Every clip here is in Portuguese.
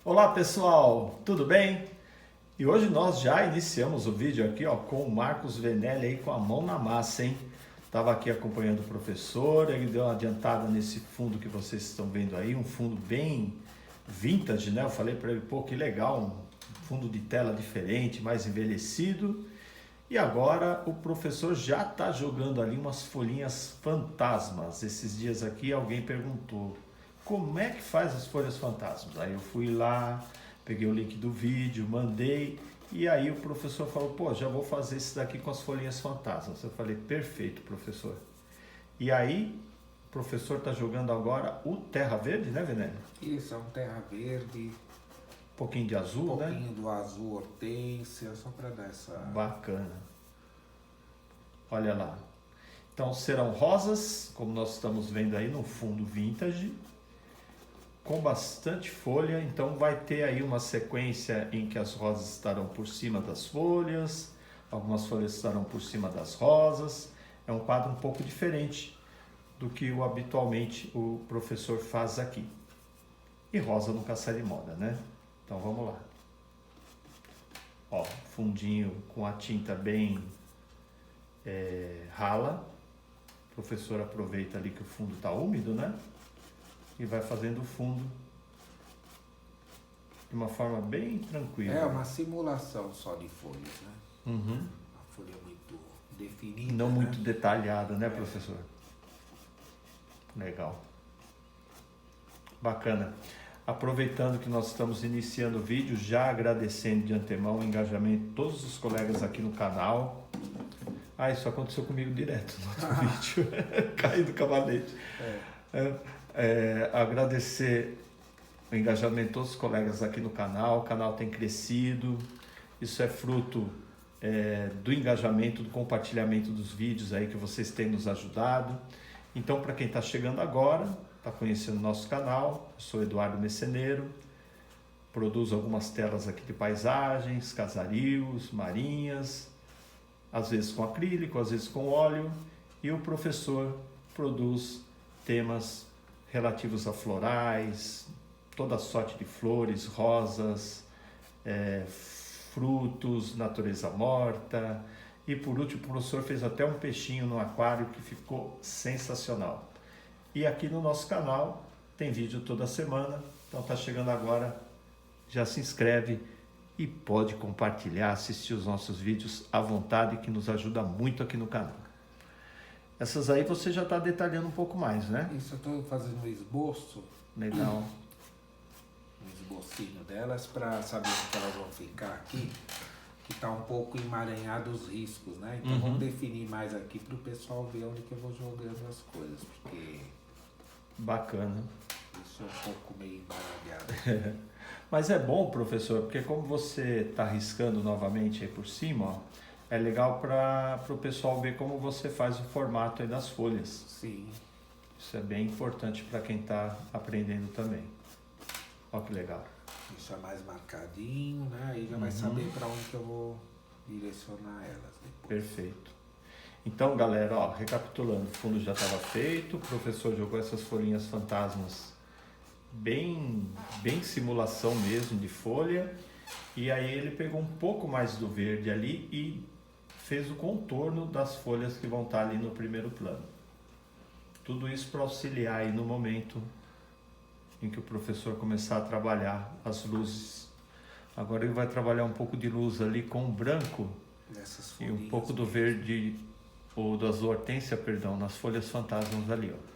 Olá pessoal, tudo bem? E hoje nós já iniciamos o vídeo aqui com o Marcos Venelli aí com a mão na massa, hein? Estava aqui acompanhando o professor, ele deu uma adiantada nesse fundo que vocês estão vendo aí, um fundo bem vintage, né? Eu falei para ele, pô, que legal, um fundo de tela diferente, mais envelhecido. E agora o professor já está jogando ali umas folhinhas fantasmas. Esses dias aqui alguém perguntou, como é que faz as folhas fantasmas? Aí eu fui lá, peguei o link do vídeo, mandei, e aí o professor falou, pô, já vou fazer isso daqui com as folhinhas fantasmas. Eu falei, perfeito, professor. E aí, o professor está jogando agora o terra verde, né, Venélio? Isso, é um terra verde, Um pouquinho de azul, né? pouquinho do azul hortênsia, só para dar essa... Bacana. Olha lá. Então serão rosas, como nós estamos vendo aí no fundo vintage, com bastante folha, então vai ter aí uma sequência em que as rosas estarão por cima das folhas, algumas folhas estarão por cima das rosas. É um quadro um pouco diferente do que habitualmente o professor faz aqui. E rosa nunca sai de moda, né? Então vamos lá. Ó, fundinho com a tinta bem rala. O professor aproveita ali que o fundo está úmido, né? E vai fazendo o fundo de uma forma bem tranquila. É uma simulação só de folhas, né? Uhum. Uma folha muito definida, Não né? muito detalhada, né, professor? Legal. Bacana. Aproveitando que nós estamos iniciando o vídeo, já agradecendo de antemão o engajamento de todos os colegas aqui no canal. Ah, isso aconteceu comigo direto no outro vídeo. Caí do cavalete. Agradecer o engajamento de todos os colegas aqui no canal. O canal tem crescido. Isso é fruto do engajamento, do compartilhamento dos vídeos aí que vocês têm nos ajudado. Então, para quem está chegando agora, está conhecendo o nosso canal, eu sou Eduardo Messeneiro, produzo algumas telas aqui de paisagens, casarios, marinhas, às vezes com acrílico, às vezes com óleo, e o professor produz temas relativos a florais, toda sorte de flores, rosas, frutos, natureza morta, e por último o professor fez até um peixinho no aquário que ficou sensacional. E aqui no nosso canal tem vídeo toda semana, então tá chegando agora, já se inscreve e pode compartilhar, assistir os nossos vídeos à vontade, que nos ajuda muito aqui no canal. Essas aí você já está detalhando um pouco mais, né? Isso, eu estou fazendo um esboço, Legal. um esbocinho delas para saber como elas vão ficar aqui, que está um pouco emaranhado os riscos, né? Então vamos definir mais aqui para o pessoal ver onde que eu vou jogando as coisas, porque... Bacana. Isso é um pouco meio embaralhado. Mas é bom, professor, porque como você está riscando novamente aí por cima, ó, é legal para o pessoal ver como você faz o formato aí das folhas. Sim. Isso é bem importante para quem está aprendendo também. Olha que legal. Deixar mais marcadinho, né? Aí já vai saber para onde que eu vou direcionar elas depois. Perfeito. Então, galera, ó, recapitulando, o fundo já estava feito, o professor jogou essas folhinhas fantasmas bem simulação mesmo de folha, e aí ele pegou um pouco mais do verde ali e fez o contorno das folhas que vão estar ali no primeiro plano. Tudo isso para auxiliar aí no momento em que o professor começar a trabalhar as luzes. Agora ele vai trabalhar um pouco de luz ali com o branco e um pouco do verde, ou das hortência, perdão, nas folhas fantasmas ali, ó.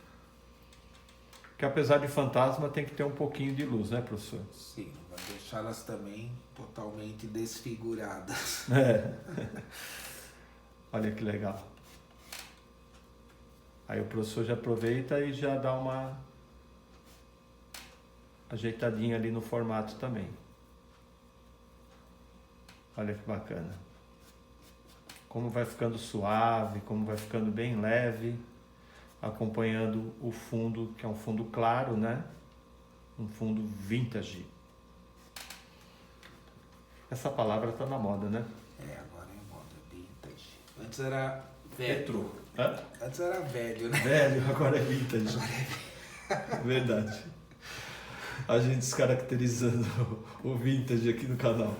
Que apesar de fantasma tem que ter um pouquinho de luz, né, professor? Sim, vai deixá-las também totalmente desfiguradas. Olha que legal. Aí o professor já aproveita e já dá uma ajeitadinha ali no formato também. Olha que bacana. Como vai ficando suave, como vai ficando bem leve, acompanhando o fundo, que é um fundo claro, né? Um fundo vintage. Essa palavra está na moda, né? Agora é moda vintage. Antes era velho. Hã? Antes era velho, né? Velho, agora é vintage. Verdade. A gente descaracterizando o vintage aqui no canal.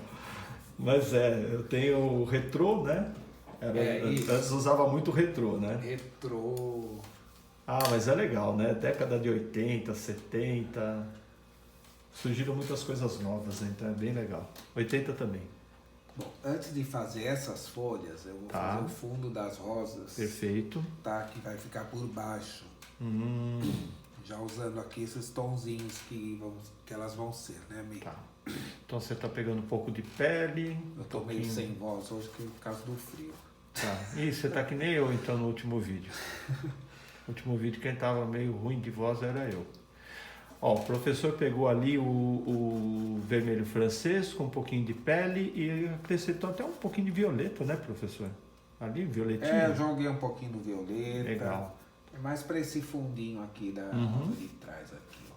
Mas eu tenho o retrô, né? Antes usava muito retrô, né? Retrô. Ah, mas é legal, né? Década de 80, 70. Surgiram muitas coisas novas, então é bem legal. 80 também. Bom, antes de fazer essas folhas, eu vou fazer o fundo das rosas. Perfeito. Tá? Que vai ficar por baixo. Já usando aqui esses tonzinhos que elas vão ser, né, amigo? Tá. Então você tá pegando um pouco de pele. Eu tô meio sem voz hoje por causa do frio. Tá. Ih, você tá que nem eu então no último vídeo. No último vídeo quem tava meio ruim de voz era eu. Ó, o professor pegou ali o vermelho francês com um pouquinho de pele e acrescentou até um pouquinho de violeta, né, professor? Ali, violetinho. Eu joguei um pouquinho do violeta. Legal. É mais para esse fundinho aqui da rosa de trás aqui, ó.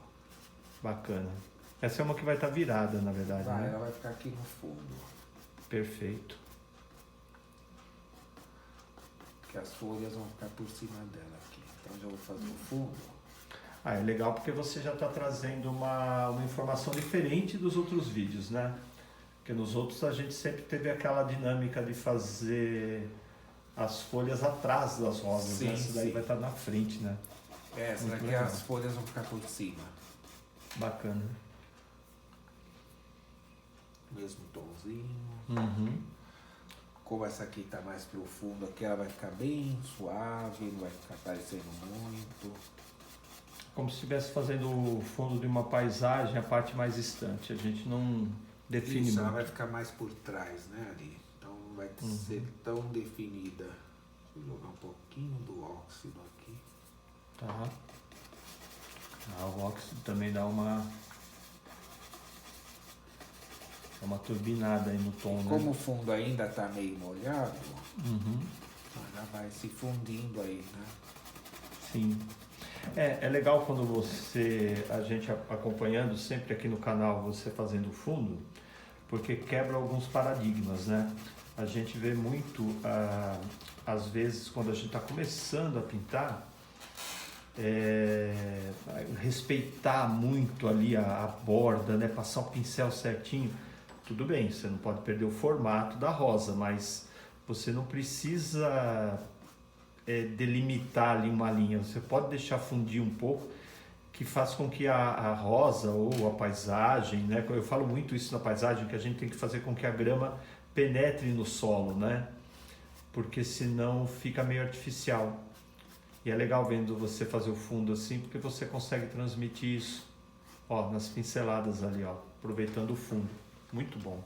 Bacana. Essa é uma que vai estar virada, na verdade, né? Ela vai ficar aqui no fundo. Perfeito. Que as folhas vão ficar por cima dela aqui. Então já vou fazer o fundo. Ah, é legal porque você já está trazendo uma informação diferente dos outros vídeos, né? Porque nos outros a gente sempre teve aquela dinâmica de fazer as folhas atrás das rosas, né? Essa daí vai estar na frente, né? Essa daqui as folhas vão ficar por cima. Bacana. Mesmo tomzinho. Como essa aqui tá mais profundo, aqui ela vai ficar bem suave, não vai ficar aparecendo muito. Como se estivesse fazendo o fundo de uma paisagem, a parte mais distante. A gente não define isso, muito. Ela vai ficar mais por trás, né, ali. Então não vai ser tão definida. Deixa eu jogar um pouquinho do óxido aqui. Tá. O óxido também dá uma turbinada aí no tom, né? Como o fundo ainda tá meio molhado, já vai se fundindo aí, né? Sim. É legal quando a gente acompanhando sempre aqui no canal, você fazendo o fundo, porque quebra alguns paradigmas, né? A gente vê muito, às vezes, quando a gente está começando a pintar, respeitar muito ali a borda, né? Passar o pincel certinho. Tudo bem, você não pode perder o formato da rosa, mas você não precisa delimitar ali uma linha. Você pode deixar fundir um pouco, que faz com que a rosa ou a paisagem, né? Eu falo muito isso na paisagem, que a gente tem que fazer com que a grama penetre no solo, né? Porque senão fica meio artificial. E é legal vendo você fazer o fundo assim, porque você consegue transmitir isso, ó, nas pinceladas ali, ó, aproveitando o fundo. Muito bom.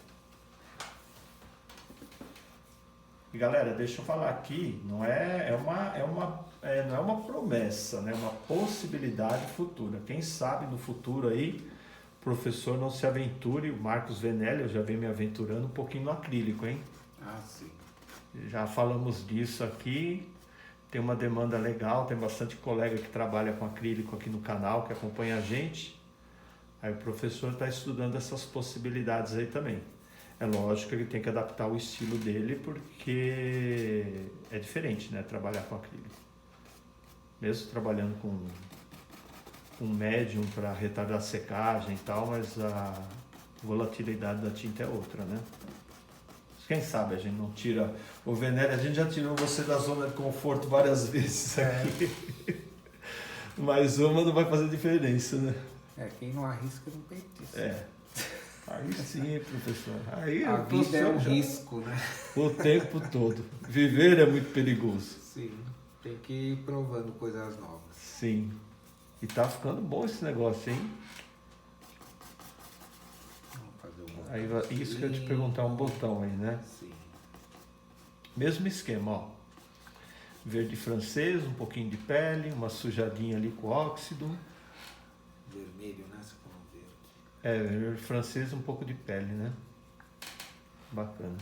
E galera, deixa eu falar aqui, não é uma promessa, né? É uma possibilidade futura. Quem sabe no futuro aí, o professor não se aventure, o Marcos Venelli, eu já venho me aventurando um pouquinho no acrílico, hein? Ah, sim. Já falamos disso aqui, tem uma demanda legal, tem bastante colega que trabalha com acrílico aqui no canal, que acompanha a gente. Aí o professor está estudando essas possibilidades aí também. É lógico que ele tem que adaptar o estilo dele, porque é diferente, né, trabalhar com acrílico. Mesmo trabalhando com um médium para retardar a secagem e tal, mas a volatilidade da tinta é outra, né? Quem sabe a gente não tira o veneno, a gente já tirou você da zona de conforto várias vezes aqui. Mas uma não vai fazer diferença, né? Quem não arrisca não petisca. Aí sim, professor. Aí a vida é um risco, né? O tempo todo. Viver é muito perigoso. Sim, tem que ir provando coisas novas. Sim. E tá ficando bom esse negócio, hein? Vamos fazer um botão. Aí, isso que eu ia te perguntar, um botão aí, né? Sim. Mesmo esquema, ó. Verde francês, um pouquinho de pele, uma sujadinha ali com óxido. Vermelho, né? Você falou verde. Verde francês, um pouco de pele, né? Bacana.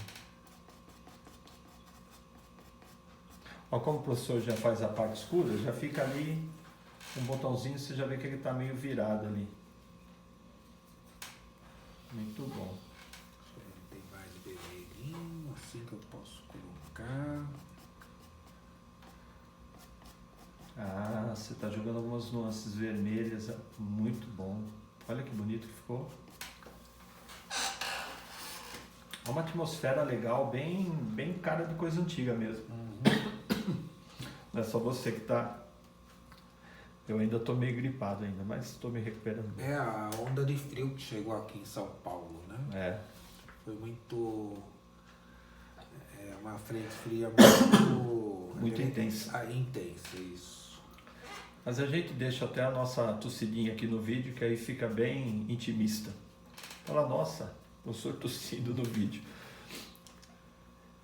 Ó, como o professor já faz a parte escura, já fica ali um botãozinho, você já vê que ele está meio virado ali. Muito bom. Tem mais vermelhinho, assim que eu posso colocar. Ah, você está jogando algumas nuances vermelhas, muito bom. Olha que bonito que ficou. É uma atmosfera legal, bem cara de coisa antiga mesmo. Não é só você que tá... Eu ainda tô meio gripado ainda, mas estou me recuperando. É a onda de frio que chegou aqui em São Paulo, né? É. Foi muito... uma frente fria muito... Muito intensa. Intensa, isso. Mas a gente deixa até a nossa tossidinha aqui no vídeo, que aí fica bem intimista. Fala, nossa, eu sou tossindo no vídeo.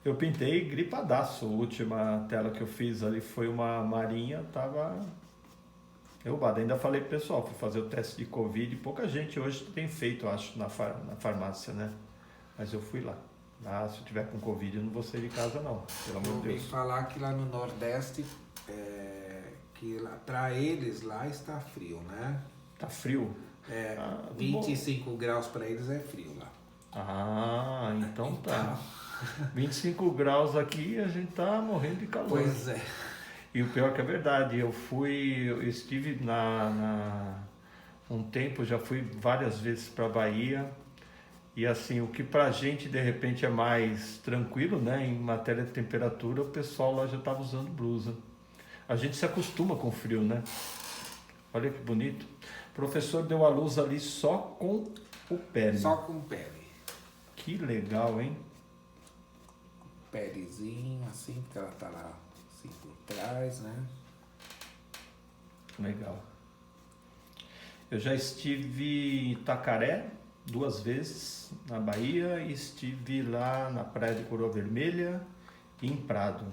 Eu pintei gripadaço. A última tela que eu fiz ali foi uma marinha, tava... derrubada. Ainda falei pro pessoal, fui fazer o teste de Covid. Pouca gente hoje tem feito, acho, na farmácia, né? Mas eu fui lá. Ah, se eu tiver com Covid, eu não vou sair de casa, não. Pelo amor de ouvi Deus. falar que lá no Nordeste, que lá, pra eles lá está frio, né? Tá frio? 25 graus pra eles é frio lá. Ah, então tá. 25 graus aqui, a gente tá morrendo de calor. Pois é. E o pior que é verdade, eu estive um tempo, já fui várias vezes para Bahia, e assim, o que pra gente de repente é mais tranquilo, né, em matéria de temperatura, o pessoal lá já estava usando blusa. A gente se acostuma com o frio, né? Olha que bonito. O professor deu a luz ali só com o pele. Só com pele. Que legal, hein? Pelezinho, assim, porque ela tá lá assim por trás, né? Legal. Eu já estive em Itacaré 2 vezes, na Bahia, e estive lá na Praia de Coroa Vermelha e em Prado.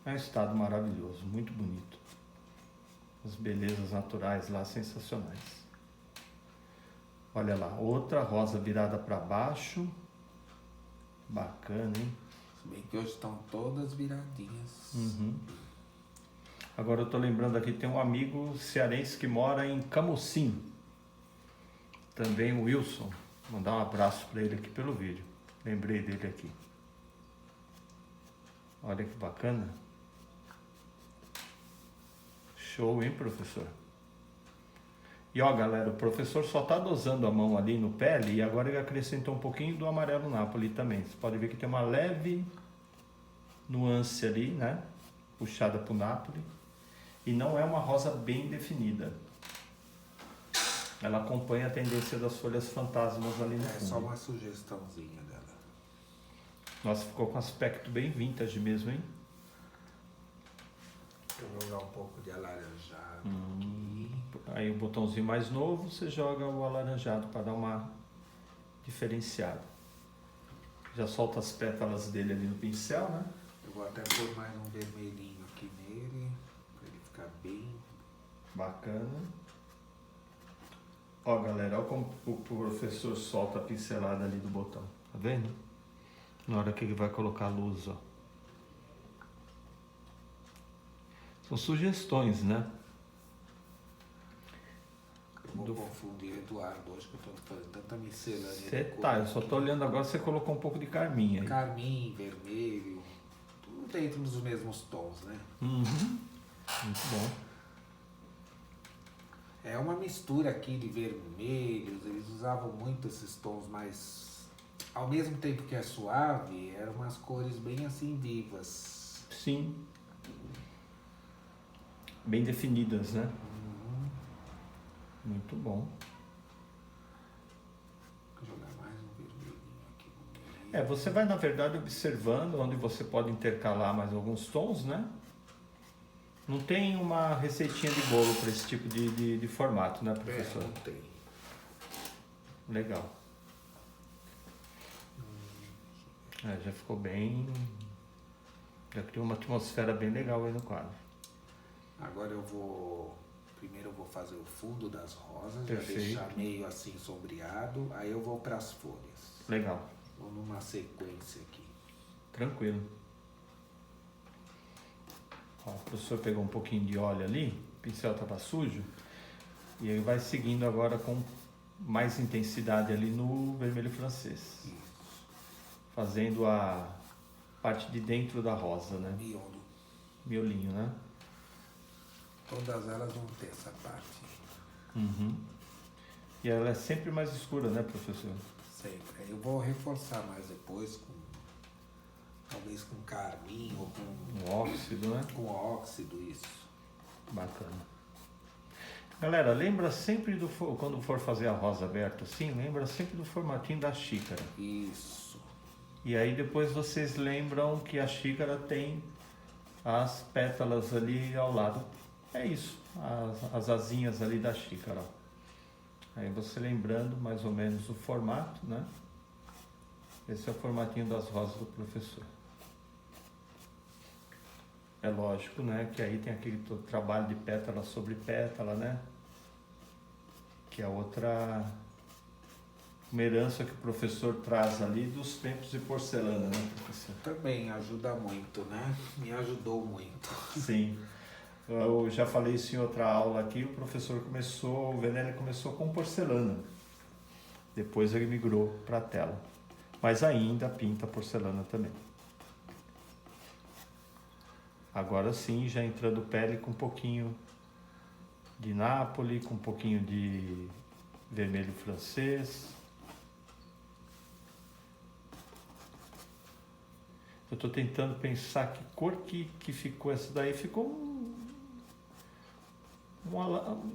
É um estado maravilhoso, muito bonito. As belezas naturais lá sensacionais. Olha lá, outra rosa virada para baixo. Bacana, hein? Se bem que hoje estão todas viradinhas. Agora eu tô lembrando aqui, tem um amigo cearense que mora em Camocim. Também o Wilson. Vou mandar um abraço para ele aqui pelo vídeo. Lembrei dele aqui. Olha que bacana. Show, hein, professor? E ó, galera, o professor só tá dosando a mão ali no pele e agora ele acrescentou um pouquinho do amarelo Napoli também. Você pode ver que tem uma leve nuance ali, né? Puxada pro Napoli. E não é uma rosa bem definida. Ela acompanha a tendência das folhas fantasmas ali no fundo. É só uma sugestãozinha dela. Nossa, ficou com aspecto bem vintage mesmo, hein? Vou jogar um pouco de alaranjado aqui. Aí o botãozinho mais novo, você joga o alaranjado para dar uma diferenciada. Já solta as pétalas dele ali no pincel, né? Eu vou até pôr mais um vermelhinho aqui nele, para ele ficar bem... Bacana. Ó, galera, olha como o professor solta a pincelada ali do botão. Tá vendo? Na hora que ele vai colocar a luz, ó. São sugestões, né? Eu vou confundir Eduardo hoje, que eu tô fazendo tanta miscelânea. Você tá, eu só tô olhando agora, você colocou um pouco de carmim aí. Carmim, vermelho, tudo dentro dos mesmos tons, né? Muito bom. É uma mistura aqui de vermelhos, eles usavam muito esses tons mais... Ao mesmo tempo que é suave, eram umas cores bem assim vivas. Sim. Bem definidas, né? Muito bom. Vou jogar mais um vermelhinho aqui no meio. Você vai, na verdade, observando onde você pode intercalar mais alguns tons, né? Não tem uma receitinha de bolo para esse tipo de formato, né, professor? Não tem. Legal. Já ficou bem... Já criou uma atmosfera bem legal aí no quadro. Agora eu vou... Primeiro eu vou fazer o fundo das rosas, Perfeito. já deixar meio assim sombreado, aí eu vou para as folhas. Legal. Vou numa sequência aqui. Tranquilo. Ó, o professor pegou um pouquinho de óleo ali, o pincel estava sujo, e ele vai seguindo agora com mais intensidade ali no vermelho francês. Isso. Fazendo a parte de dentro da rosa, né? Miolo. Miolinho, né? Todas elas vão ter essa parte. E ela é sempre mais escura, né, professor? Sempre. Eu vou reforçar mais depois, talvez com carmim ou com... Um óxido, né? Com óxido, isso. Bacana. Galera, lembra sempre quando for fazer a rosa aberta assim, lembra sempre do formatinho da xícara. Isso. E aí depois vocês lembram que a xícara tem as pétalas ali ao lado. É isso, as asinhas ali da xícara. Ó. Aí você lembrando mais ou menos o formato, né? Esse é o formatinho das rosas do professor. É lógico, né, que aí tem aquele trabalho de pétala sobre pétala, né? Que é uma herança que o professor traz ali dos tempos de porcelana, né, professor? Também ajuda muito, né? Me ajudou muito. Sim. Eu já falei isso em outra aula aqui, o Venelli começou com porcelana. Depois ele migrou para a tela. Mas ainda pinta porcelana também. Agora sim, já entrando pele com um pouquinho de Nápoles, com um pouquinho de vermelho francês. Eu estou tentando pensar que cor que ficou essa daí. Ficou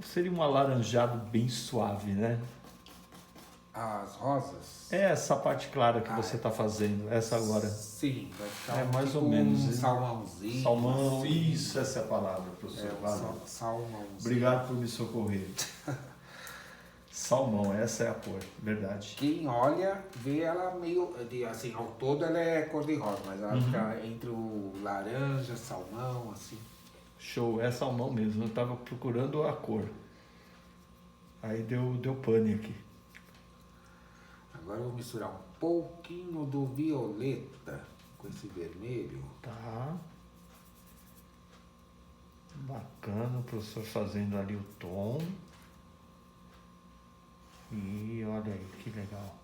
seria um alaranjado bem suave, né? As rosas? É essa parte clara que você está fazendo, essa agora. Sim, vai ficar É mais tipo ou menos. Um salmãozinho. Salmão, assim. isso, essa é a palavra, professor. Salmãozinho. Obrigado por me socorrer. Salmão, essa é a cor, verdade. Quem olha, vê ela meio, assim, ao todo ela é cor de rosa, mas ela fica entre o laranja, salmão, assim. Show, é salmão mesmo, eu estava procurando a cor. Aí deu pane aqui. Agora eu vou misturar um pouquinho do violeta com esse vermelho. Tá. Bacana, o professor fazendo ali o tom. E olha aí, que legal.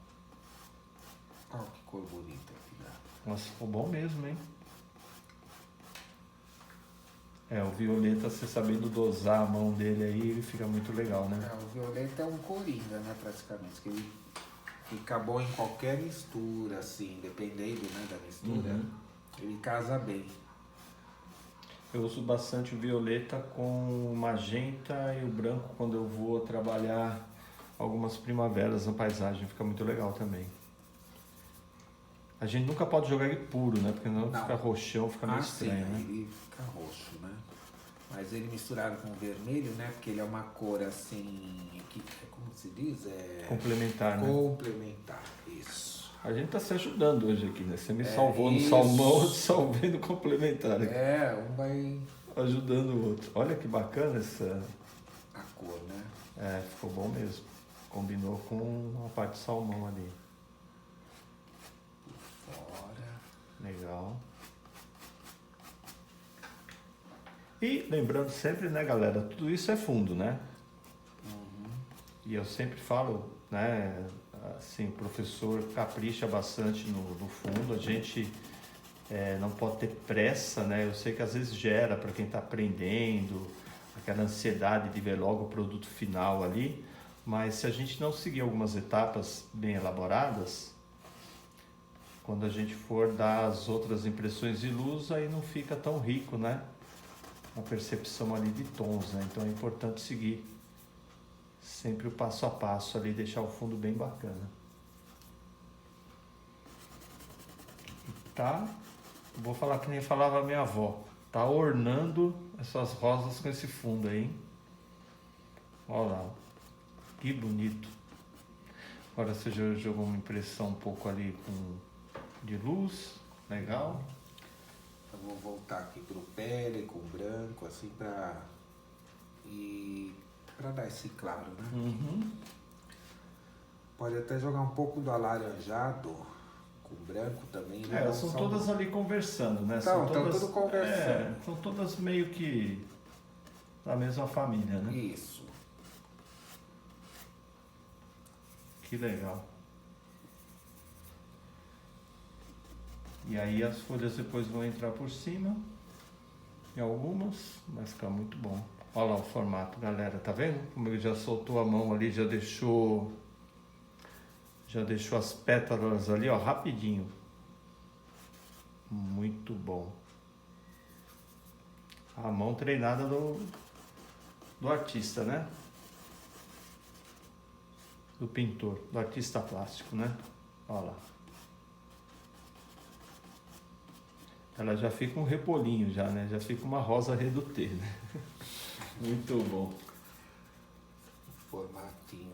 Olha que cor bonita que dá. Nossa, ficou bom mesmo, hein? É, o violeta, você sabendo dosar a mão dele aí, ele fica muito legal, né? O violeta é um coringa, né, praticamente. Que ele fica bom em qualquer mistura, assim, dependendo, né, da mistura. Ele casa bem. Eu uso bastante o violeta com o magenta e o branco quando eu vou trabalhar algumas primaveras na paisagem, fica muito legal também. A gente nunca pode jogar ele puro, né? Porque não fica roxão, fica meio estranho, sim, né? Ele fica roxo, né? Mas ele misturado com vermelho, né? Porque ele é uma cor assim, que, como se diz? Complementar, né? Complementar, isso. A gente tá se ajudando hoje aqui, né? Você me salvou isso. no salmão, eu te salvei no complementar aqui. Um vai ajudando o outro. Olha que bacana essa... a cor, né? É, ficou bom mesmo. Combinou com a parte de salmão ali. Por fora. Legal. E lembrando sempre, né, galera, tudo isso é fundo, né? E eu sempre falo, né, assim, o professor capricha bastante no fundo, a gente não pode ter pressa, né? Eu sei que às vezes gera para quem está aprendendo, aquela ansiedade de ver logo o produto final ali, mas se a gente não seguir algumas etapas bem elaboradas, quando a gente for dar as outras impressões de luz, aí não fica tão rico, né? A percepção ali de tons, né? Então é importante seguir sempre o passo a passo ali, deixar o fundo bem bacana. E tá, vou falar que nem falava a minha avó, tá ornando essas rosas com esse fundo aí, hein? Olha lá, que bonito. Agora você já jogou uma impressão um pouco ali de luz, legal. Eu vou voltar aqui pro pele com branco, assim, pra dar esse claro, né? Pode até jogar um pouco do alaranjado com branco também. Elas são todas ali conversando, né? Então, são todas tudo conversando. São todas meio que da mesma família, né? Isso. Que legal. E aí as folhas depois vão entrar por cima, em algumas, vai ficar muito bom. Olha lá o formato, galera. Tá vendo? Como ele já soltou a mão ali, já deixou as pétalas ali, ó, rapidinho. Muito bom. A mão treinada do artista, né? Do pintor, do artista plástico, né? Olha lá. Ela já fica um repolinho já, né? Já fica uma rosa redutê, né? Muito bom. Formatinho.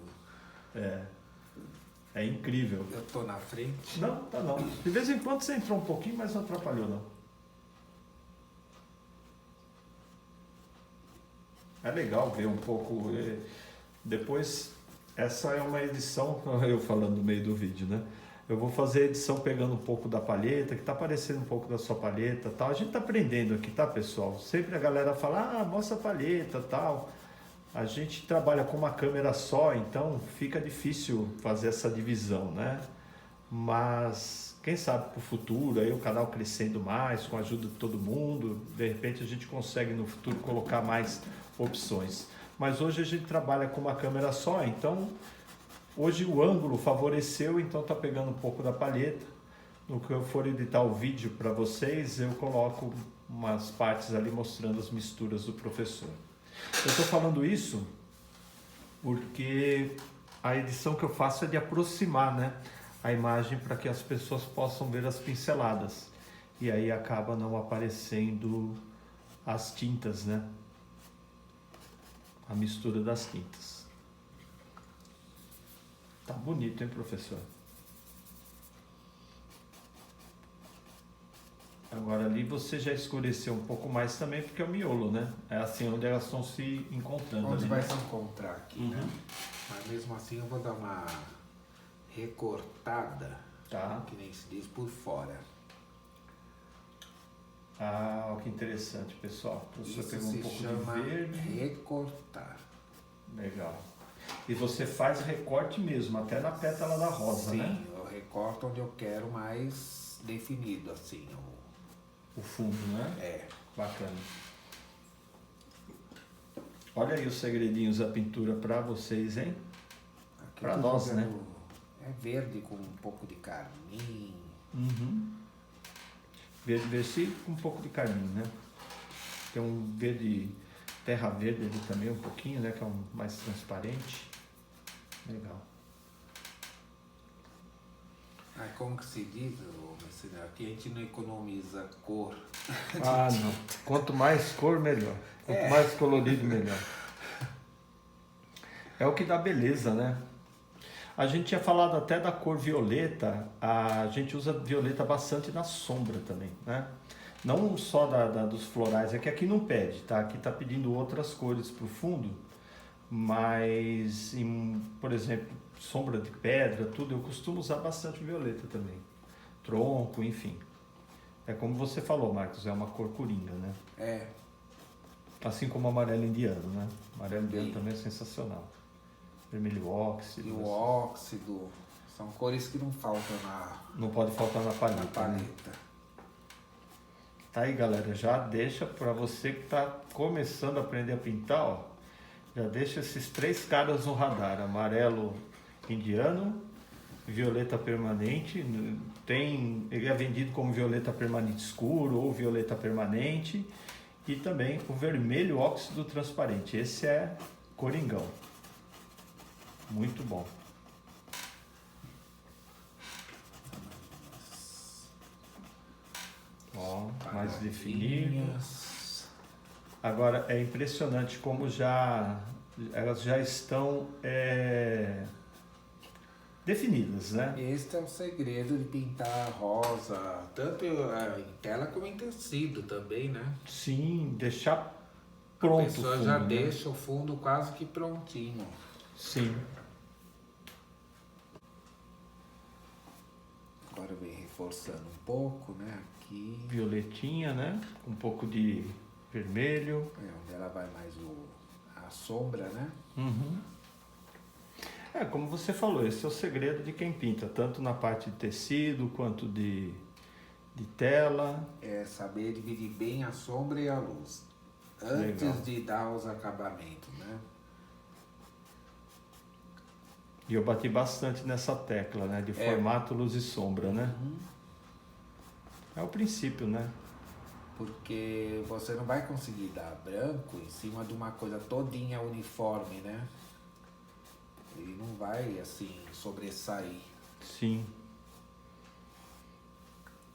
É incrível. Eu tô na frente. Não, tá não. De vez em quando você entrou um pouquinho, mas não atrapalhou não. É legal ver um pouco. Depois, essa é uma edição, eu falando no meio do vídeo, né? Eu vou fazer a edição pegando um pouco da palheta, que tá parecendo um pouco da sua palheta, tal. A gente tá aprendendo aqui, tá, pessoal? Sempre a galera fala, mostra a palheta, tal. A gente trabalha com uma câmera só, então fica difícil fazer essa divisão, né? Mas quem sabe para o futuro, aí o canal crescendo mais, com a ajuda de todo mundo, de repente a gente consegue no futuro colocar mais opções. Mas hoje a gente trabalha com uma câmera só, então hoje o ângulo favoreceu, então tá pegando um pouco da palheta. No que eu for editar o vídeo para vocês, eu coloco umas partes ali mostrando as misturas do professor. Eu estou falando isso porque a edição que eu faço é de aproximar, né, a imagem para que as pessoas possam ver as pinceladas. E aí acaba não aparecendo as tintas, né? A mistura das tintas. Tá bonito, hein, professor? Agora ali você já escureceu um pouco mais também, porque é o miolo, né? É assim onde elas estão se encontrando. Onde ali, vai né? se encontrar aqui, né? Mas mesmo assim eu vou dar uma recortada, Tá. que nem se diz, por fora. Ah, que interessante, pessoal. O professor Isso pegou um se pouco chama de verde. recortar. Legal. E você faz recorte mesmo, até na pétala da rosa, Sim, né? eu recorto onde eu quero mais definido, assim. O fundo, né? É. Bacana. Olha aí os segredinhos da pintura para vocês, hein? Aqui Pra eu tô nós, né? jogando- É verde com um pouco de carmim. Verde versículo com um pouco de carmim, né? Tem um verde, terra verde ali também um pouquinho, né? Que é um mais transparente. Legal. Ah, como que se diz, Messina? Aqui a gente não economiza cor. Ah, não. Quanto mais cor, melhor. Quanto mais colorido, melhor. É o que dá beleza, né? A gente tinha falado até da cor violeta, a gente usa violeta bastante na sombra também, né? Não só dos florais, é que aqui não pede, tá? Aqui tá pedindo outras cores para o fundo, mas, por exemplo, sombra de pedra, tudo, eu costumo usar bastante violeta também. Tronco, enfim. É como você falou, Marcos, é uma cor coringa, né? É. Assim como o amarelo indiano, né? Amarelo indiano Sim. também é sensacional. Vermelho óxido. E o óxido. São cores que não faltam Não pode faltar na palheta. na paleta. Né? Tá aí, galera. Já deixa para você que tá começando a aprender a pintar, ó. Já deixa esses 3 caras no radar. Amarelo indiano, violeta permanente. Ele é vendido como violeta permanente escuro ou violeta permanente. E também o vermelho óxido transparente. Esse é coringão. Muito bom. Ó, mais definido. Agora é impressionante como elas já estão definidas, né? Este é o segredo de pintar rosa, tanto em tela como em tecido também, né? Sim, deixar A pronto. pessoa o fundo, já né? deixa o fundo quase que prontinho. Sim. Agora vem reforçando um pouco, né? Aqui. Violetinha, né? Com um pouco de vermelho. É onde ela vai mais a sombra, né? É, como você falou, esse é o segredo de quem pinta, tanto na parte de tecido quanto de tela. É saber dividir bem a sombra e a luz. antes Legal. de dar os acabamentos, né? E eu bati bastante nessa tecla, né? De formato, luz e sombra, né? É o princípio, né? Porque você não vai conseguir dar branco em cima de uma coisa todinha uniforme, né? Ele não vai, assim, sobressair. Sim.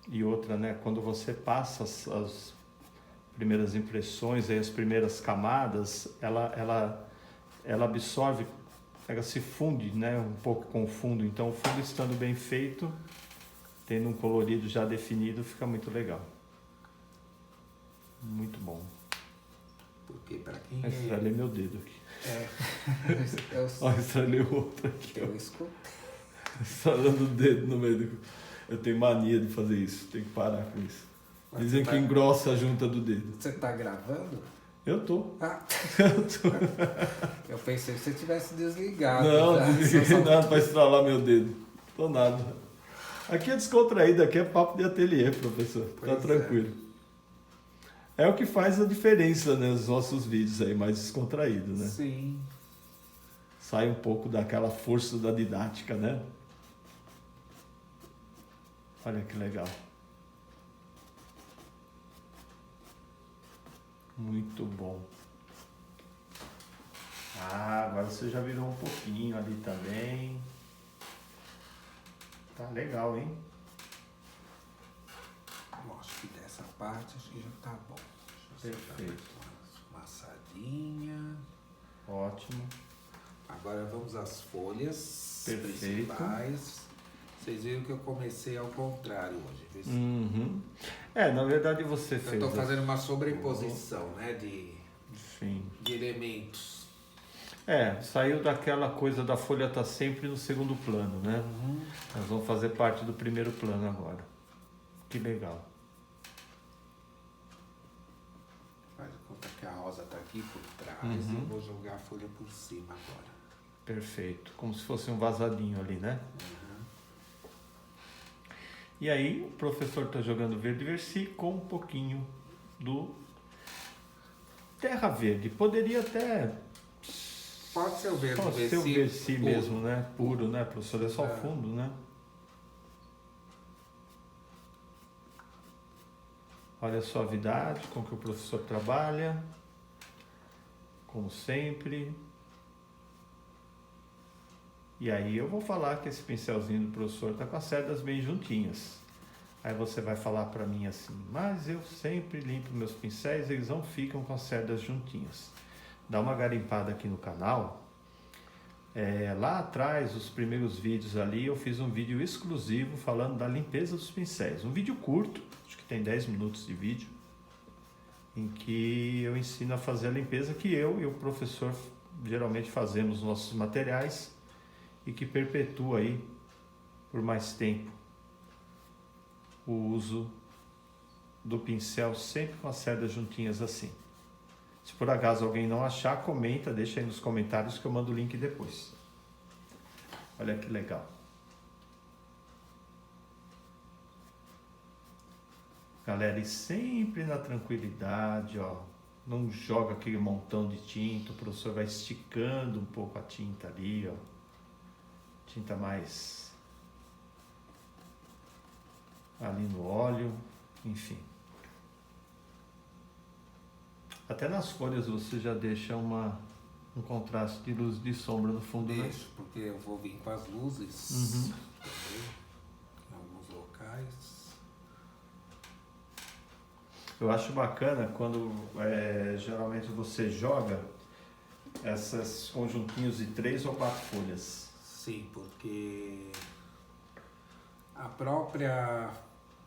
E outra, né? Quando você passa as primeiras impressões, aí as primeiras camadas, ela absorve, ela se funde, né? Um pouco com o fundo. Então, o fundo estando bem feito, tendo um colorido já definido, fica muito legal. Muito bom. Porque para quem Eu estralei meu dedo aqui. eu Estralei o outro aqui. eu escutei. Estralando o dedo no meio do... Eu tenho mania de fazer isso, tenho que parar com isso. Mas Dizem você que tá- engrossa a junta do dedo. Você tá gravando? Eu tô. Ah, Eu tô. eu pensei que você tivesse desligado. Não, já. desliguei Só- nada pra estralar meu dedo. Tô nada. Aqui é descontraído, aqui é papo de ateliê, professor. Tá Pois é. tranquilo. É o que faz a diferença, né, nos nossos vídeos aí, mais descontraído, né? Sim. Sai um pouco daquela força da didática, né? Olha que legal. Muito bom. Ah, agora você já virou um pouquinho ali também. Tá legal, hein? Eu acho que dessa parte acho que já tá bom. Deixa eu Perfeito. uma amassadinha. Ótimo. Agora vamos às folhas Perfeito. principais. Vocês viram que eu comecei ao contrário hoje. Vê se- Uhum. É, na verdade você Eu fez... estou fazendo uma sobreposição, né, de Sim. elementos. É, saiu daquela coisa da folha estar sempre no segundo plano, né? Nós vamos fazer parte do primeiro plano agora. Que legal. Faz de conta que a rosa está aqui por trás Uhum. e eu vou jogar a folha por cima agora. Perfeito. Como se fosse um vazadinho ali, né? Uhum. E aí o professor está jogando verde versi com um pouquinho do terra verde. Poderia até Pode ser o verde só ser o versi versi puro. mesmo, né? Puro, né, professor? É só o fundo, né? Olha a suavidade com que o professor trabalha. Como sempre. E aí eu vou falar que esse pincelzinho do professor está com as cerdas bem juntinhas. Aí você vai falar para mim assim, mas eu sempre limpo meus pincéis, eles não ficam com as cerdas juntinhas. Dá uma garimpada aqui no canal. Lá atrás, os primeiros vídeos ali, eu fiz um vídeo exclusivo falando da limpeza dos pincéis. Um vídeo curto, acho que tem 10 minutos de vídeo, em que eu ensino a fazer a limpeza que eu e o professor geralmente fazemos nos nossos materiais e que perpetua aí por mais tempo o uso do pincel sempre com as cerdas juntinhas assim. Se por acaso alguém não achar, comenta, deixa aí nos comentários que eu mando o link depois. Olha que legal. Galera, e sempre na tranquilidade, ó. Não joga aquele montão de tinta, o professor vai esticando um pouco a tinta ali, ó. Tinta mais ali no óleo, enfim. Até nas folhas você já deixa um contraste de luz e de sombra no fundo, né? Deixo, porque eu vou vir com as luzes Uhum. também, em alguns locais. Eu acho bacana quando geralmente você joga esses conjuntinhos de 3 ou 4 folhas. Sim, porque a própria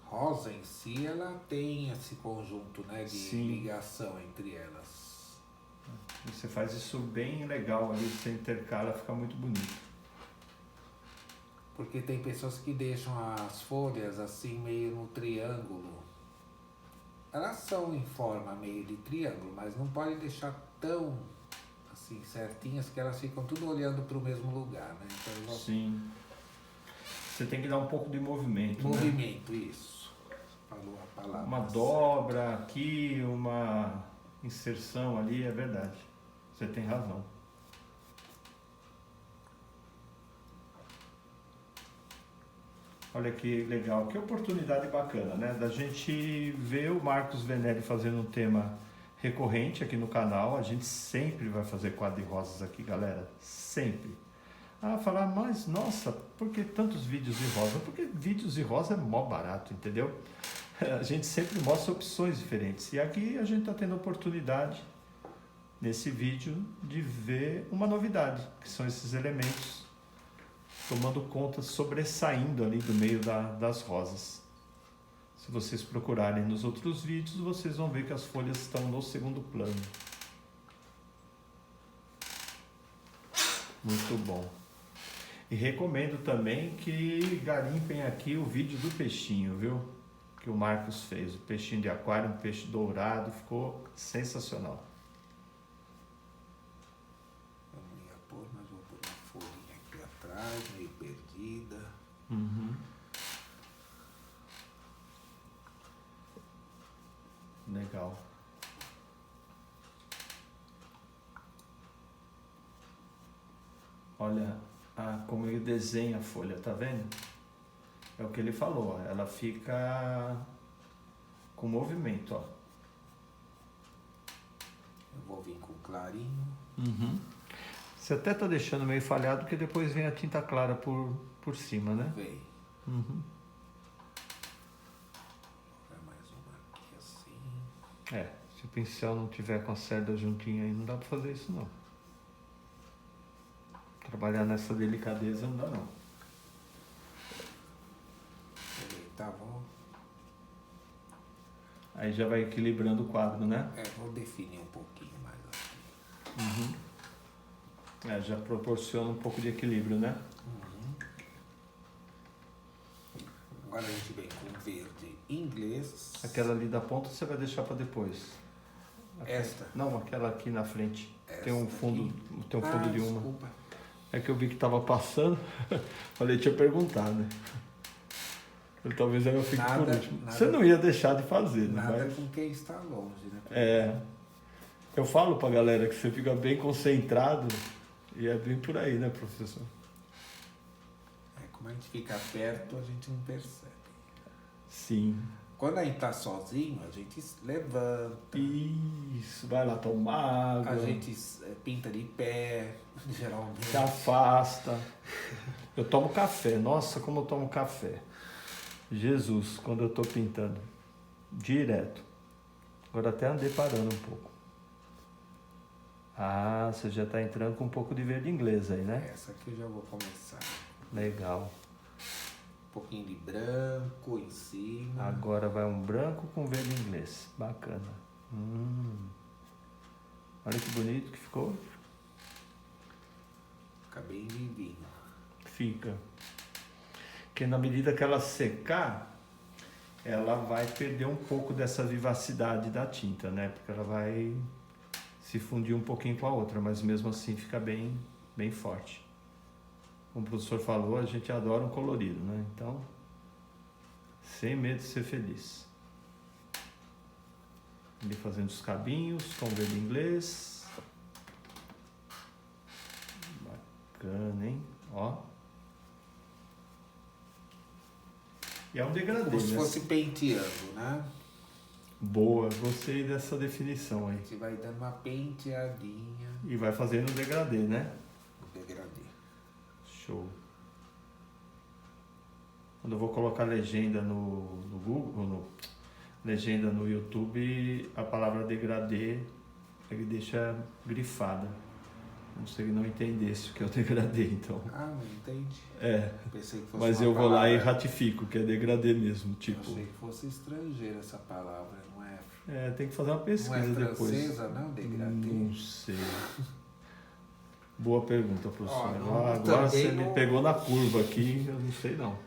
rosa em si, ela tem esse conjunto, né, de Sim. ligação entre elas. Você faz isso bem legal ali, você intercala, fica muito bonito. Porque tem pessoas que deixam as folhas assim meio no triângulo. Elas são em forma meio de triângulo, mas não pode deixar tão assim certinhas que elas ficam tudo olhando para o mesmo lugar, né? Então, eu gosto Sim. Você tem que dar um pouco de movimento, né? movimento, isso. Falou a palavra. Uma certa. dobra aqui, uma inserção ali, é verdade. Você tem razão. Olha que legal, que oportunidade bacana, né? Da gente ver o Marcos Venelli fazendo um tema recorrente aqui no canal. A gente sempre vai fazer quadro de rosas aqui, galera. Sempre. Ah, falar, mas nossa, por que tantos vídeos de rosa? Porque vídeos de rosa é mó barato, entendeu? A gente sempre mostra opções diferentes. E aqui a gente está tendo a oportunidade, nesse vídeo, de ver uma novidade, que são esses elementos tomando conta, sobressaindo ali do meio das rosas. Se vocês procurarem nos outros vídeos, vocês vão ver que as folhas estão no segundo plano. Muito bom. E recomendo também que garimpem aqui o vídeo do peixinho, viu? Que o Marcos fez. O peixinho de aquário, um peixe dourado, ficou sensacional. Mas vou pôr uma folhinha aqui atrás, meio perdida. Uhum. Legal. Olha como ele desenha a folha, tá vendo? É o que ele falou, ela fica com movimento, ó. Eu vou vir com clarinho. Uhum. Você até tá deixando meio falhado, porque depois vem a tinta clara por cima, né? Vem. Uhum. Vou mais uma aqui assim. É, se o pincel não tiver com a cerda juntinha aí, não dá pra fazer isso não. Trabalhar nessa delicadeza não dá não. Tá bom. Aí já vai equilibrando o quadro, né? É, vou definir um pouquinho mais aqui. Uhum. É, já proporciona um pouco de equilíbrio, né? Uhum. Agora a gente vem com verde inglês. Aquela ali da ponta você vai deixar para depois. Esta? Não, aquela aqui na frente. Esta Tem um fundo, aqui? tem um fundo de uma. Desculpa. É que eu vi que tava passando. Falei, deixa eu perguntar, né? Talvez eu fique por último. Você não ia deixar de fazer, né? Nada Mas com quem está longe, né? é, eu falo pra galera que você fica bem concentrado e é bem por aí, né, professor? É, como a gente fica perto, a gente não percebe. Sim. Quando a gente tá sozinho, a gente levanta. Isso, vai lá tomar água. A gente pinta de pé, geralmente. Se afasta. Eu tomo café. Nossa, como eu tomo café. Jesus, quando eu tô pintando. Direto. Agora até andei parando um pouco. Ah, você já tá entrando com um pouco de verde inglês aí, né? Essa aqui eu já vou começar. Legal. Um pouquinho de branco em cima. Agora vai um branco com verde inglês. Bacana. Olha que bonito que ficou. Fica bem vivinho. Fica. Porque na medida que ela secar, ela vai perder um pouco dessa vivacidade da tinta, né? Porque ela vai se fundir um pouquinho com a outra, mas mesmo assim fica bem, bem forte. Como o professor falou, a gente adora um colorido, né? Então, sem medo de ser feliz. Ele fazendo os cabinhos com verde inglês. Bacana, hein? Ó. E é um degradê, Como se né? fosse penteando, né? Boa, gostei dessa definição aí. A gente vai dando uma penteadinha E vai fazendo o degradê, né? no degradê. Show. Quando eu vou colocar legenda no Google, legenda no YouTube, a palavra degradê ele deixa grifada. Como se ele não entendesse o que é o degradê, então. Ah, não entende? É, Pensei que fosse mas uma eu vou lá e palavra- ratifico que é degradê mesmo, tipo. Achei que fosse estrangeira essa palavra, não é? É, tem que fazer uma Não pesquisa é depois. francesa, não, degradê? Não sei. Boa pergunta, professor. Ó, não, Agora também você me não- pegou na curva aqui, eu não sei não.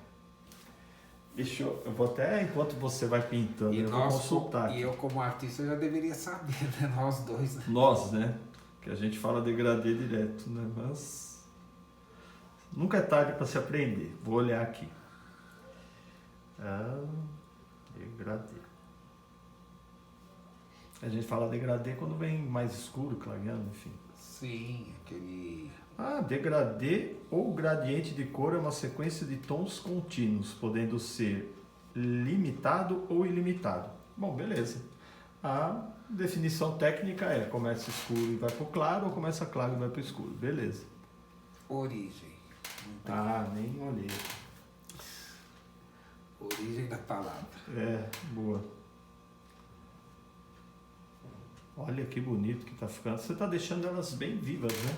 Deixa eu vou até, enquanto você vai pintando, eu vou consultar E aqui. eu como artista já deveria saber, né? Nós dois, né? Nós, né? Que a gente fala degradê direto, né? Mas nunca é tarde para se aprender. Vou olhar aqui. Degradê. A gente fala degradê quando vem mais escuro, clareando, enfim. Sim, aquele... Degradê ou gradiente de cor é uma sequência de tons contínuos, podendo ser limitado ou ilimitado. Bom, beleza. A definição técnica é começa escuro e vai para o claro ou começa claro e vai para o escuro. Beleza. Origem. Não tem Nem olhei. origem da palavra. Boa. Olha que bonito que tá ficando. Você tá deixando elas bem vivas, né?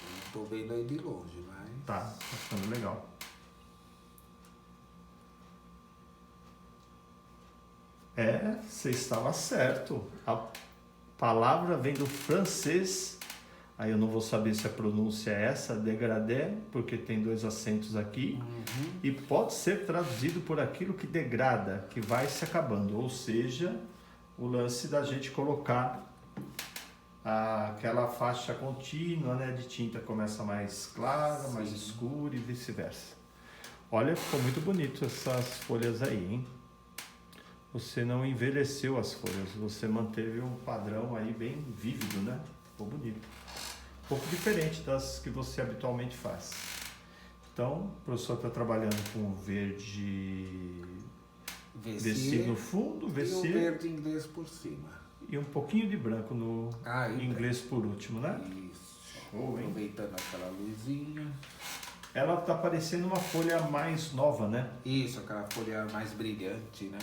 Não tô vendo aí de longe, mas... Tá ficando legal. Você estava certo. A palavra vem do francês. Aí eu não vou saber se a pronúncia é essa, degradé, porque tem 2 acentos aqui. E pode ser traduzido por aquilo que degrada, que vai se acabando. Ou seja, o lance da gente colocar aquela faixa contínua, né, de tinta começa mais clara, mais escura e vice-versa. Olha, ficou muito bonito essas folhas aí, hein? Você não envelheceu as folhas, você manteve um padrão aí bem vívido, né? Ficou bonito. Um pouco diferente das que você habitualmente faz. Então, o professor está trabalhando com verde VC no fundo, VC e o verde inglês por cima. E um pouquinho de branco no inglês por último, né? Isso. Show, hein? Aproveitando aquela luzinha. Ela está parecendo uma folha mais nova, né? Isso, aquela folha mais brilhante, né?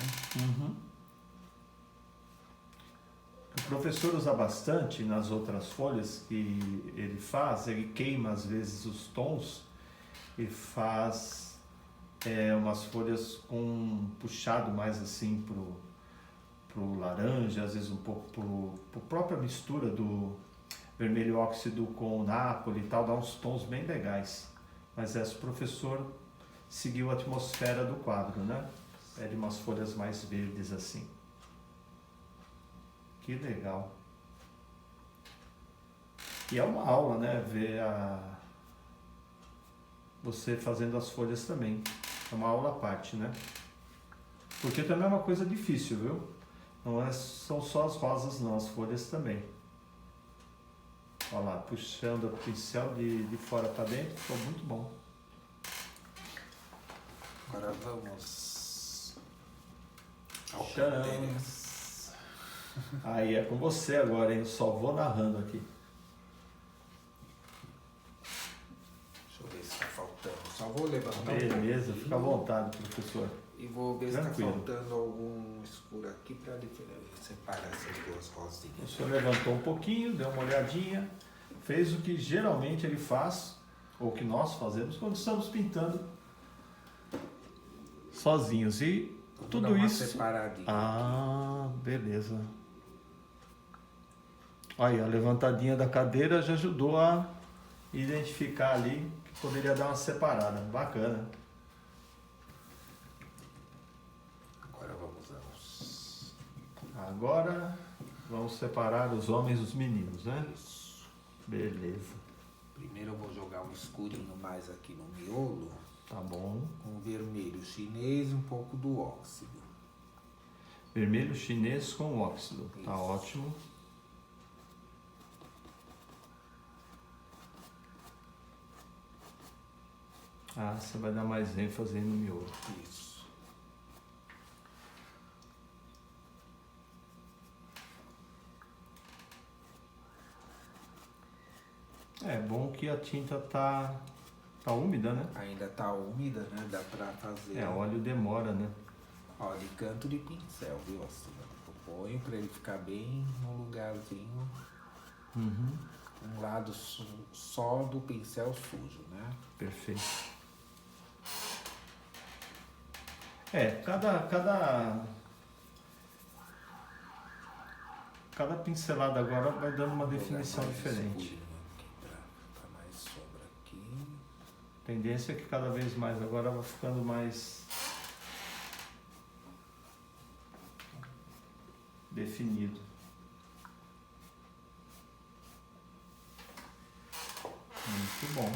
O professor usa bastante nas outras folhas que ele faz, ele queima às vezes os tons e faz umas folhas com um puxado mais assim pro laranja, às vezes um pouco pro própria mistura do vermelho óxido com o Napoli e tal, dá uns tons bem legais. Mas esse professor seguiu a atmosfera do quadro, né? De umas folhas mais verdes assim. Que legal. E é uma aula, né? Ver você fazendo as folhas também. É uma aula à parte, né? Porque também é uma coisa difícil, viu? Não são só as rosas não, as folhas também. Olha lá, puxando o pincel de fora para dentro, ficou muito bom. Agora vamos ao Tcharam. Canteras. Aí é com você agora, hein? Eu só vou narrando aqui. Deixa eu ver se tá faltando. Só vou levantar Beleza, fica à vontade, professor. E vou ver Tranquilo. se tá faltando algum escuro aqui para separar essas duas rosinhas. O senhor levantou um pouquinho, deu uma olhadinha, fez o que geralmente ele faz, ou que nós fazemos quando estamos pintando sozinhos. E Vou tudo dar uma isso. separadinha Beleza. Aí, a levantadinha da cadeira já ajudou a identificar ali que poderia dar uma separada. Bacana. Agora vamos separar os homens dos meninos, né? Isso. Beleza. Primeiro eu vou jogar um escurinho mais aqui no miolo. Tá bom. Com vermelho chinês e um pouco do óxido. Vermelho chinês com óxido. Isso. Tá ótimo. Você vai dar mais ênfase aí no miolo. Isso. É bom que a tinta tá úmida, né? Ainda tá úmida, né? Dá pra fazer. Óleo demora, né? Ó, de canto de pincel, viu? Assim, eu ponho pra ele ficar bem no lugarzinho. Um lado só do pincel sujo, né? Perfeito. Cada pincelada agora vai dando uma definição diferente. Aqui pra ficar mais sombra aqui. A tendência é que cada vez mais agora vai ficando mais definido. Muito bom.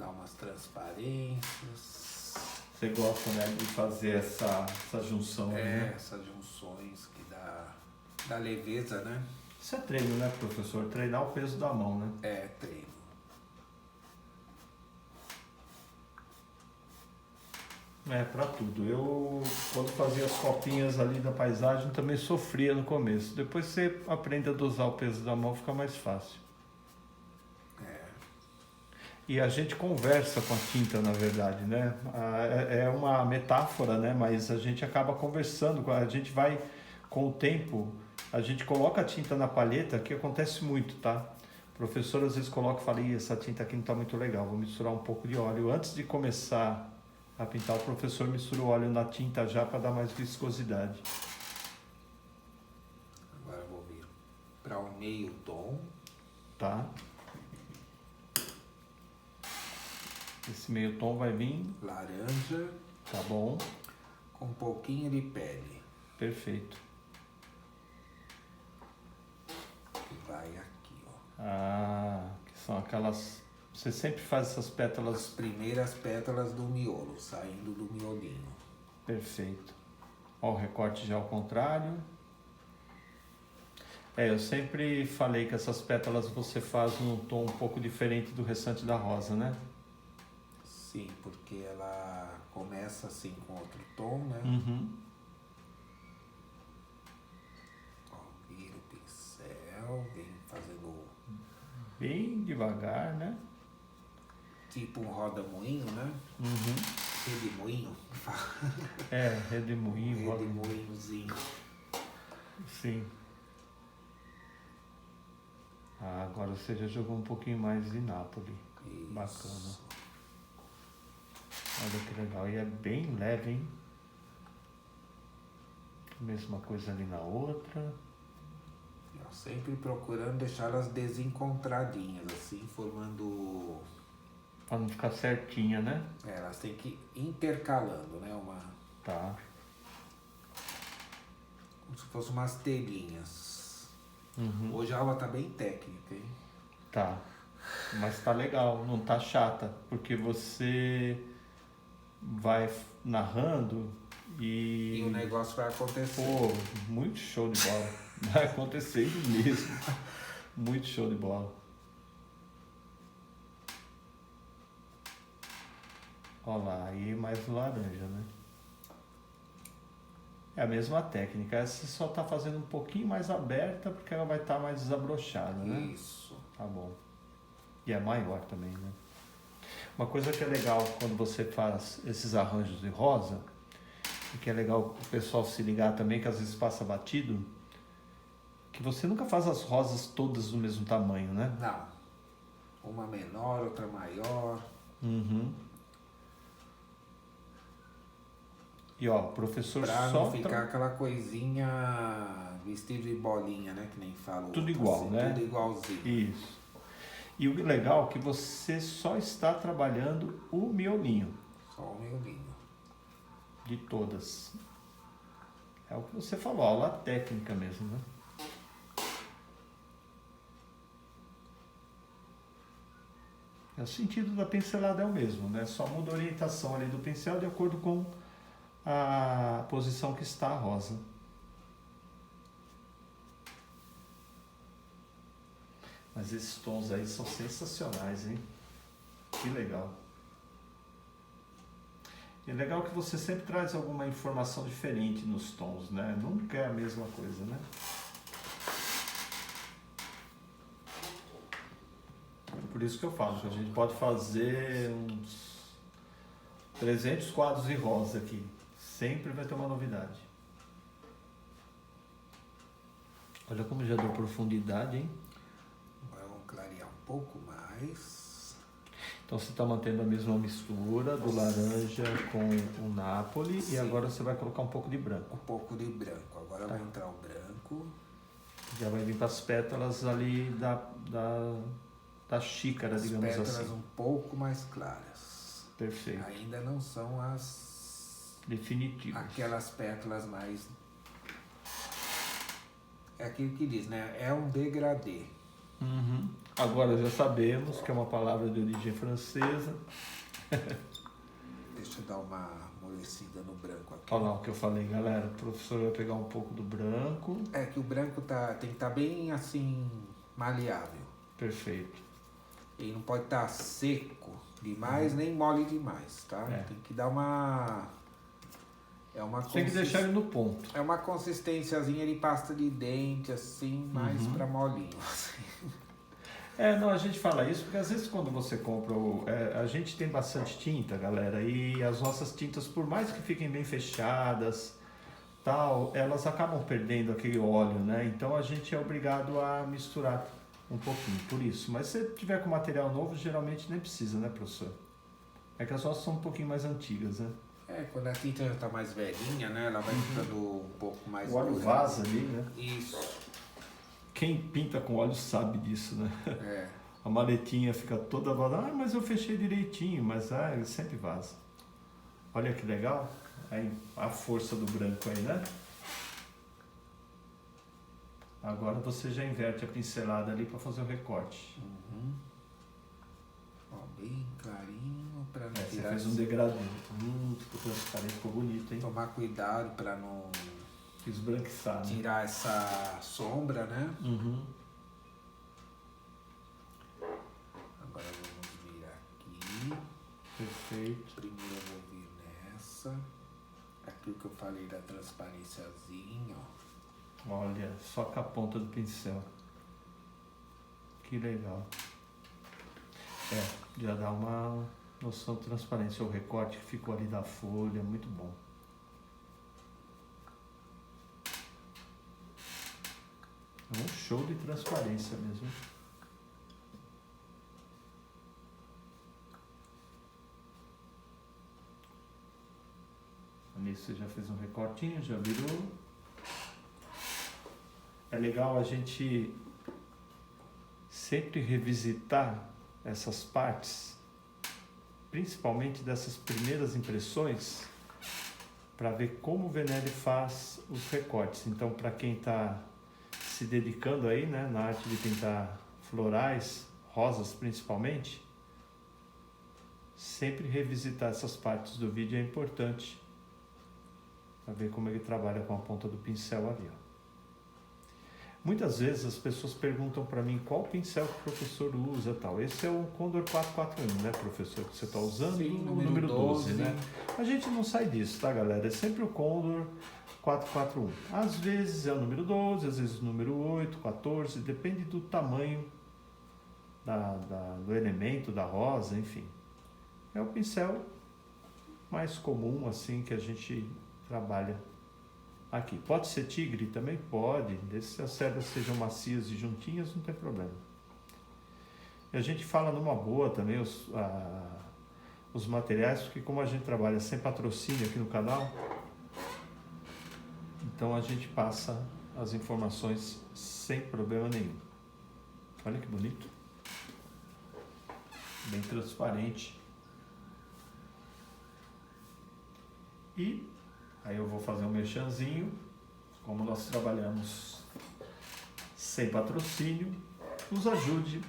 dar umas transparências. Você gosta, né, de fazer essa junção aí, né? Essas junções que dá leveza, né? Isso é treino, né, professor? Treinar o peso da mão, né? É treino. É, pra tudo. Eu, quando fazia as copinhas ali da paisagem, também sofria no começo. Depois você aprende a dosar o peso da mão, fica mais fácil. E a gente conversa com a tinta, na verdade, né? É uma metáfora, né? Mas a gente acaba conversando, a gente vai, com o tempo, a gente coloca a tinta na palheta, que acontece muito, tá? O professor às vezes coloca e fala, ih, essa tinta aqui não tá muito legal, vou misturar um pouco de óleo. Antes de começar a pintar, o professor mistura o óleo na tinta já para dar mais viscosidade. Agora eu vou vir para o meio tom. Tá? Esse meio tom vai vir laranja, tá bom? com um pouquinho de pele. Perfeito. Que vai aqui, ó. Ah, que são aquelas... Você sempre faz essas As pétalas... primeiras pétalas do miolo, saindo do miolinho. Perfeito. Ó, o recorte já ao contrário. Eu sempre falei que essas pétalas você faz num tom um pouco diferente do restante da rosa, né? Sim, porque ela começa assim com outro tom, né? Uhum. Ó, vira o pincel, vem fazendo Bem devagar, né? tipo um roda-moinho, né? Uhum. Redemoinho. Redemoinho, roda. Redemoinhozinho. Sim. Ah, agora você já jogou um pouquinho mais de Nápoles. Isso. Bacana. Olha que legal. E é bem leve, hein? Mesma coisa ali na outra. Eu sempre procurando deixar elas desencontradinhas, assim, formando... Pra não ficar certinha, né? Elas têm que ir intercalando, né? Tá. Como se fossem umas telinhas. Uhum. Hoje a aula tá bem técnica, hein? Tá. Mas tá legal, não tá chata. Porque você vai narrando E o negócio vai acontecer. Pô, muito show de bola. Vai acontecendo mesmo. Muito show de bola. Olha lá, aí mais laranja, né? É a mesma técnica. Essa só tá fazendo um pouquinho mais aberta porque ela vai estar mais desabrochada, né? Isso. Tá bom. E é maior também, né? Uma coisa que é legal quando você faz esses arranjos de rosa, e que é legal o pessoal se ligar também, que às vezes passa batido, que você nunca faz as rosas todas do mesmo tamanho, né? Não. Uma menor, outra maior. Uhum. E ó, o professor Pra só... não ficar aquela coisinha vestido de bolinha, né? Que nem fala o Tudo outro, igual, assim, né? Tudo igualzinho. Isso. E o legal é que você só está trabalhando o miolinho Só o miolinho. de todas. É o que você falou, aula técnica mesmo, né? O sentido da pincelada é o mesmo, né? Só muda a orientação ali do pincel de acordo com a posição que está a rosa. Mas esses tons aí são sensacionais, hein? Que legal. E é legal que você sempre traz alguma informação diferente nos tons, né? Nunca é a mesma coisa, né? Por isso que eu falo, que a gente pode fazer uns 300 quadros de rosa aqui. Sempre vai ter uma novidade. Olha como já deu profundidade, hein? Vamos clarear um pouco mais. Então você está mantendo a mesma mistura do laranja com o Nápoles. Sim. E agora você vai colocar um pouco de branco. Um pouco de branco. Agora vai entrar o branco. Já vai vir para as pétalas ali da xícara, As digamos pétalas assim. um pouco mais claras. Perfeito. Ainda não são as... Definitivas. Aquelas pétalas mais... É aquilo que diz, né? É um degradê. Uhum. Agora já sabemos que é uma palavra de origem francesa. Deixa eu dar uma amolecida no branco aqui. Olha lá o que eu falei, galera. O professor vai pegar um pouco do branco. É que o branco tem que estar bem assim, maleável. Perfeito. Ele não pode estar seco demais, nem mole demais, tá? É. Tem que dar uma... Tem que deixar ele no ponto. É uma consistênciazinha de pasta de dente, assim, mais pra molinho. Assim. Não, a gente fala isso porque às vezes quando você compra, a gente tem bastante tinta, galera, e as nossas tintas, por mais que fiquem bem fechadas, tal, elas acabam perdendo aquele óleo, né? Então a gente é obrigado a misturar um pouquinho, por isso. Mas se tiver com material novo, geralmente nem precisa, né, professor? É que as nossas são um pouquinho mais antigas, né? Quando a tinta já tá mais velhinha, né? Ela vai ficando um pouco mais... O óleo dura. vaza ali, né? Isso. Quem pinta com óleo sabe disso, né? A maletinha fica toda vazada. Mas eu fechei direitinho, mas ele sempre vaza. Olha que legal. Aí, a força do branco aí, né? Agora você já inverte a pincelada ali para fazer o recorte. Ó, bem clarinho para não Você tirar... fez um degradê. Ficou transparente, ficou bonito, hein? Tomar cuidado para não... Esbranquiçar, né? Tirar essa sombra, né? Agora vamos vir aqui. Perfeito. Primeiro eu vou vir nessa. Aqui o que eu falei da transparênciazinha, ó. Olha, só com a ponta do pincel. Que legal. Já dá uma noção de transparência. O recorte que ficou ali da folha, muito bom. É um show de transparência mesmo. Ali você já fez um recortinho, já virou. É legal a gente sempre revisitar essas partes, principalmente dessas primeiras impressões, para ver como o Venelli faz os recortes. Então, para quem está se dedicando aí, né, na arte de pintar florais, rosas principalmente, sempre revisitar essas partes do vídeo é importante para ver como ele trabalha com a ponta do pincel ali, ó. Muitas vezes as pessoas perguntam para mim qual pincel que o professor usa, tal. Esse é o Condor 441, né, professor, que você está usando? Sim, o número 12, né? A gente não sai disso, tá, galera? É sempre o Condor 441. Às vezes é o número 12, às vezes o número 8, 14, depende do tamanho do elemento, da rosa, enfim. É o pincel mais comum, assim, que a gente trabalha aqui. Pode ser tigre? Também pode. Desde que as cerdas sejam macias e juntinhas, não tem problema. E a gente fala numa boa também os materiais, porque como a gente trabalha sem patrocínio aqui no canal, então a gente passa as informações sem problema nenhum. Olha que bonito. Bem transparente. E aí eu vou fazer um merchanzinho. Como nós trabalhamos sem patrocínio, nos ajude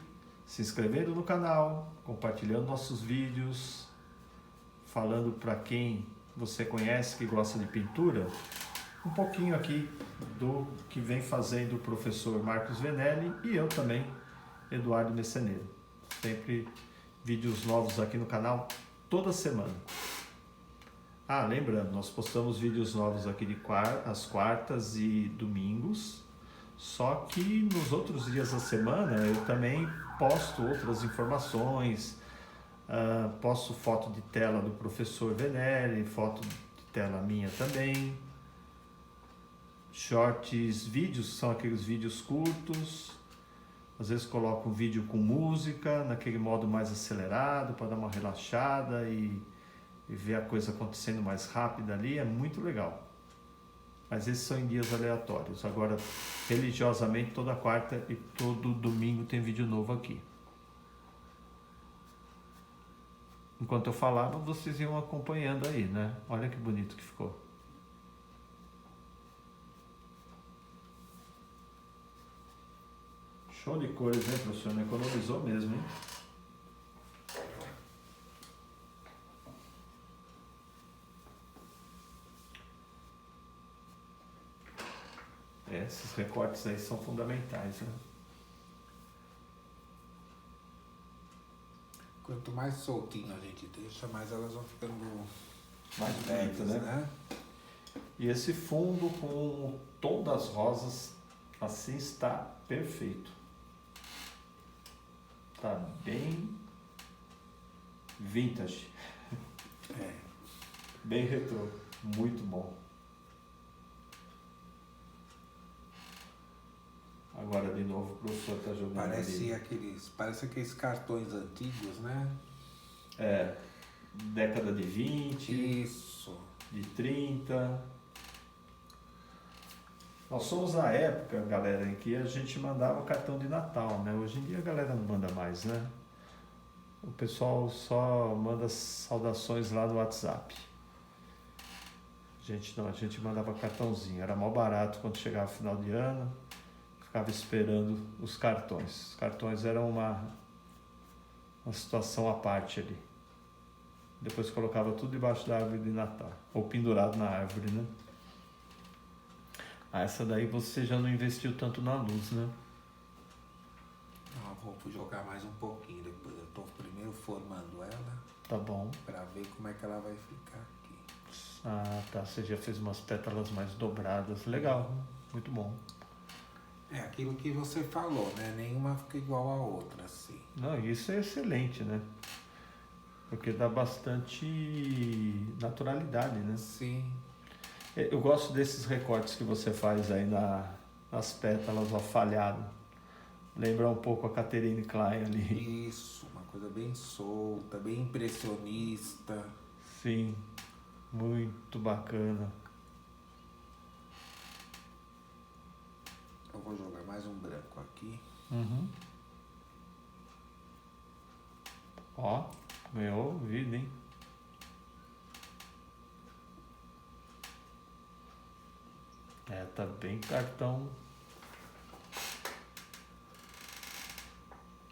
se inscrevendo no canal, compartilhando nossos vídeos, falando para quem você conhece que gosta de pintura, um pouquinho aqui do que vem fazendo o professor Marcos Venelli e eu também, Eduardo Messeneiro. Sempre vídeos novos aqui no canal, toda semana. Lembrando, nós postamos vídeos novos aqui às quartas e domingos, só que nos outros dias da semana eu também posto outras informações, posto foto de tela do professor Venelli, foto de tela minha também, shorts, vídeos, são aqueles vídeos curtos, às vezes coloco um vídeo com música, naquele modo mais acelerado, para dar uma relaxada e ver a coisa acontecendo mais rápida ali, é muito legal. Mas esses são em dias aleatórios. Agora, religiosamente, toda quarta e todo domingo tem vídeo novo aqui. Enquanto eu falava, vocês iam acompanhando aí, né? Olha que bonito que ficou. Show de cores, hein, professor? Não economizou mesmo, hein? Esses recortes aí são fundamentais, né? Quanto mais soltinho a gente deixa, mais elas vão ficando Mais leves, bonito, né? E esse fundo com o tom das rosas, assim está perfeito. Tá bem vintage. É. Bem retrô. Muito bom. Agora de novo o professor está jogando Parece ali. parece aqueles cartões antigos, né? É, década de 20, Isso. de 30. Nós somos na época, galera, em que a gente mandava cartão de Natal, né? Hoje em dia a galera não manda mais, né? O pessoal só manda saudações lá no WhatsApp. A gente mandava cartãozinho. Era mal barato quando chegava final de ano. Ficava esperando os cartões. Os cartões eram uma situação à parte ali. Depois colocava tudo debaixo da árvore de Natal. Ou pendurado na árvore, né? Ah, essa daí você já não investiu tanto na luz, né? Não, vou jogar mais um pouquinho depois. Eu tô primeiro formando ela Tá bom. para ver como é que ela vai ficar aqui. Ah, tá. Você já fez umas pétalas mais dobradas. Legal. Muito bom. É aquilo que você falou, né? Nenhuma fica igual a outra, assim. Não, isso é excelente, né? Porque dá bastante naturalidade, né? Sim. Eu gosto desses recortes que você faz aí nas pétalas, ó, falhado. Lembra um pouco a Catherine Klein ali. Isso, uma coisa bem solta, bem impressionista. Sim, muito bacana. Eu vou jogar mais um branco aqui. Uhum. Ó, ganhou vida, hein? É, tá bem cartão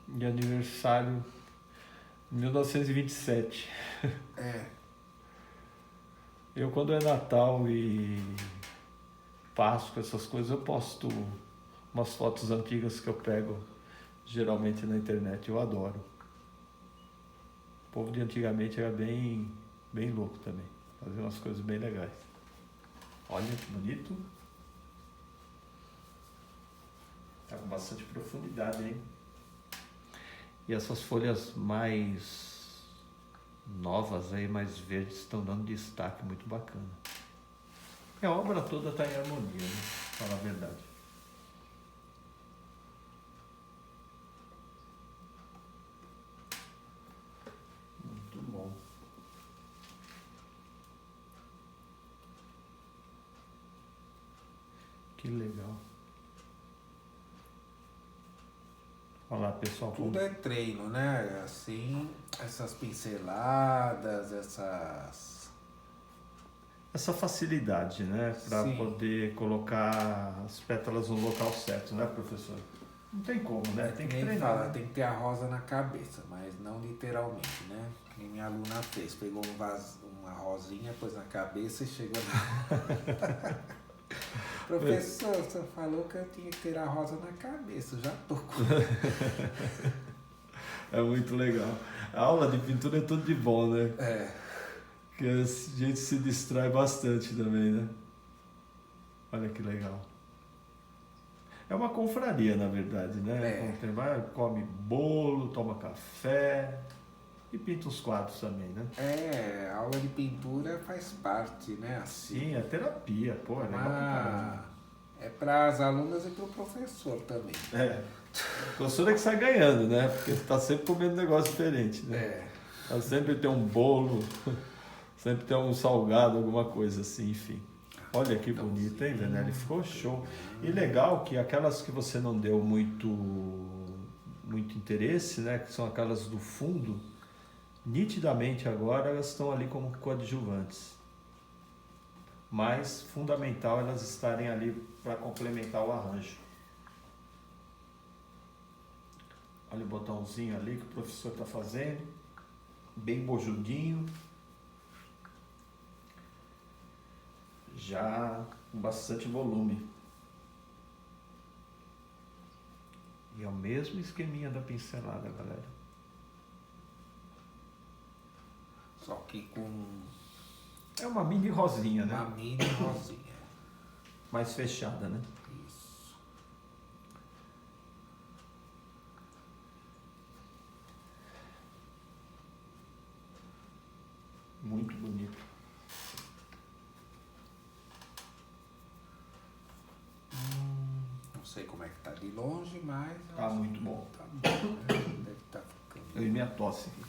de aniversário 1927. É. Eu, quando é Natal e Páscoa, essas coisas, eu posto umas fotos antigas que eu pego geralmente na internet. Eu adoro. O povo de antigamente era bem louco também. Fazia umas coisas bem legais. Olha que bonito. Tá com bastante profundidade, hein? E essas folhas mais novas aí, mais verdes, estão dando destaque muito bacana. E a obra toda está em harmonia, né? Pra falar a verdade. Muito bom. Que legal. Olha lá, pessoal. Tudo é treino, né? Assim, essas pinceladas, Essa facilidade, né? Para Sim. poder colocar as pétalas no local certo, né, professor? Não tem como, né? Tem que nem treinar. fala, tem que ter a rosa na cabeça, mas não literalmente, né? Que minha aluna fez, pegou uma rosinha, pôs na cabeça e chegou na... Professor, você falou que eu tinha que ter a rosa na cabeça, eu já tô com... É muito legal. A aula de pintura é tudo de bom, né? É. Que a gente se distrai bastante também, né? Olha que legal. É uma confraria, na verdade, né? É. Vai, come bolo, toma café e pinta os quadros também, né? É, a aula de pintura faz parte, né? Assim, Sim, é terapia, pô, é legal pra caramba. é para as alunas e para o professor também. É. O professor é que sai ganhando, né? Porque tá sempre comendo um negócio diferente, né? É. Ela sempre tem um bolo, sempre tem um salgado, alguma coisa assim, enfim. Olha que bonito, hein, Venelli? Ficou show. E legal que aquelas que você não deu muito interesse, né? Que são aquelas do fundo, nitidamente agora elas estão ali como coadjuvantes. Mas fundamental elas estarem ali para complementar o arranjo. Olha o botãozinho ali que o professor está fazendo. Bem bojudinho. Já com bastante volume. E é o mesmo esqueminha da pincelada, galera. Só que com É uma mini rosinha, uma né? mini rosinha. Mais fechada, né? Isso. Muito bonito. Não sei como é que tá de longe, mas... Tá muito bom. Tá bom, né? Deve estar ficando... Eu e minha tosse aqui.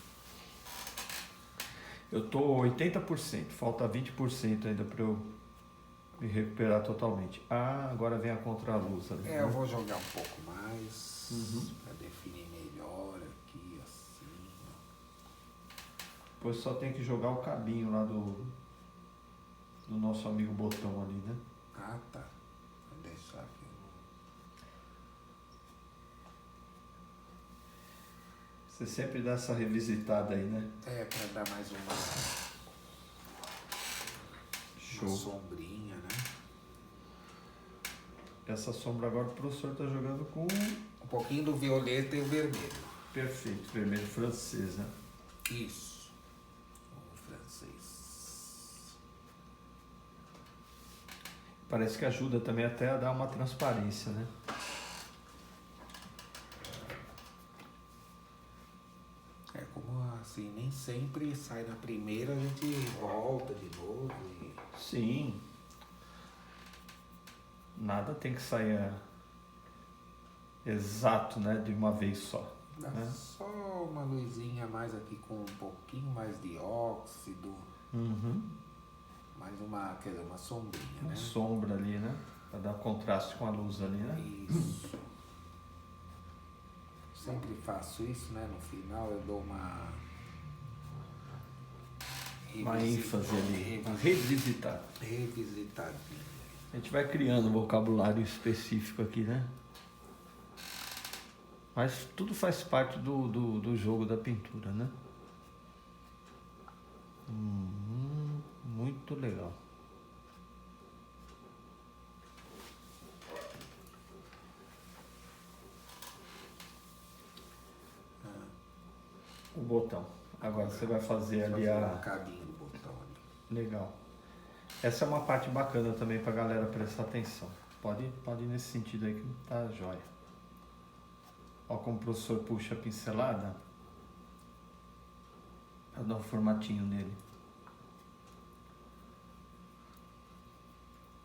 Eu tô 80%, falta 20% ainda para eu me recuperar totalmente. Ah, agora vem a contraluz ali. eu vou jogar um pouco mais Uhum. para definir melhor aqui, assim. Depois só tem que jogar o cabinho lá do nosso amigo botão ali, né? Ah, tá. Vou deixar aqui. Você sempre dá essa revisitada aí, né? Para dar mais uma Show. sombrinha, né? Essa sombra agora o professor tá jogando com Um pouquinho do violeta e o vermelho. perfeito, vermelho francês, né? Isso. O francês. Parece que ajuda também até a dar uma transparência, né? É como assim, nem sempre sai na primeira, a gente volta de novo e... Sim. Nada tem que sair exato, né? De uma vez só. Dá Né? só uma luzinha a mais aqui com um pouquinho mais de óxido, Uhum. mais uma, quer dizer, uma sombrinha, Uma né? sombra ali, né? Pra dar contraste com a luz ali, né? Isso. Sempre faço isso, né? No final eu dou uma ênfase ali, uma revisitar. revisitadinha. A gente vai criando um vocabulário específico aqui, né? Mas tudo faz parte do jogo da pintura, né? Muito legal. O botão. Agora você vai fazer ali o cabinho do botão ali. Legal. Essa é uma parte bacana também pra galera prestar atenção. Pode ir nesse sentido aí que tá jóia. Ó como o professor puxa a pincelada. Pra dar um formatinho nele.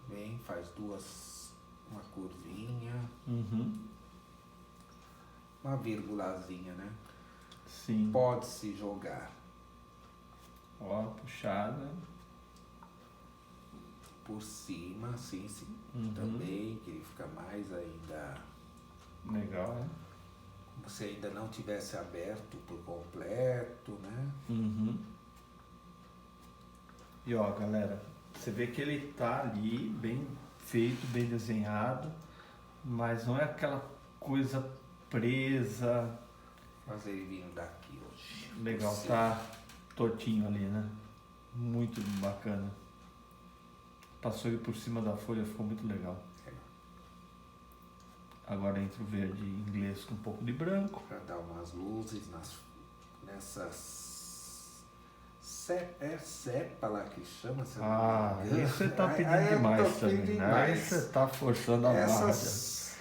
Vem, faz uma curvinha, Uhum. uma vírgulazinha, né? Sim. Pode-se jogar Ó, puxada. por cima, assim, Uhum. também, que ele fica mais ainda... Legal, né? Como se ainda não tivesse aberto por completo, né? Uhum. E ó, galera, você vê que ele tá ali bem feito, bem desenhado, mas não é aquela coisa presa. Mas ele vindo daqui hoje. Legal, Por tá tortinho ali, né? Muito bacana. Passou ele por cima da folha, ficou muito legal. Agora entra o verde inglês com um pouco de branco. Para dar umas luzes nessas... É sépala que chama? Se eu não me engano. Aí você tá pedindo Aí eu tô demais também, pedindo né? Aí demais. você tá forçando a barra. Essas...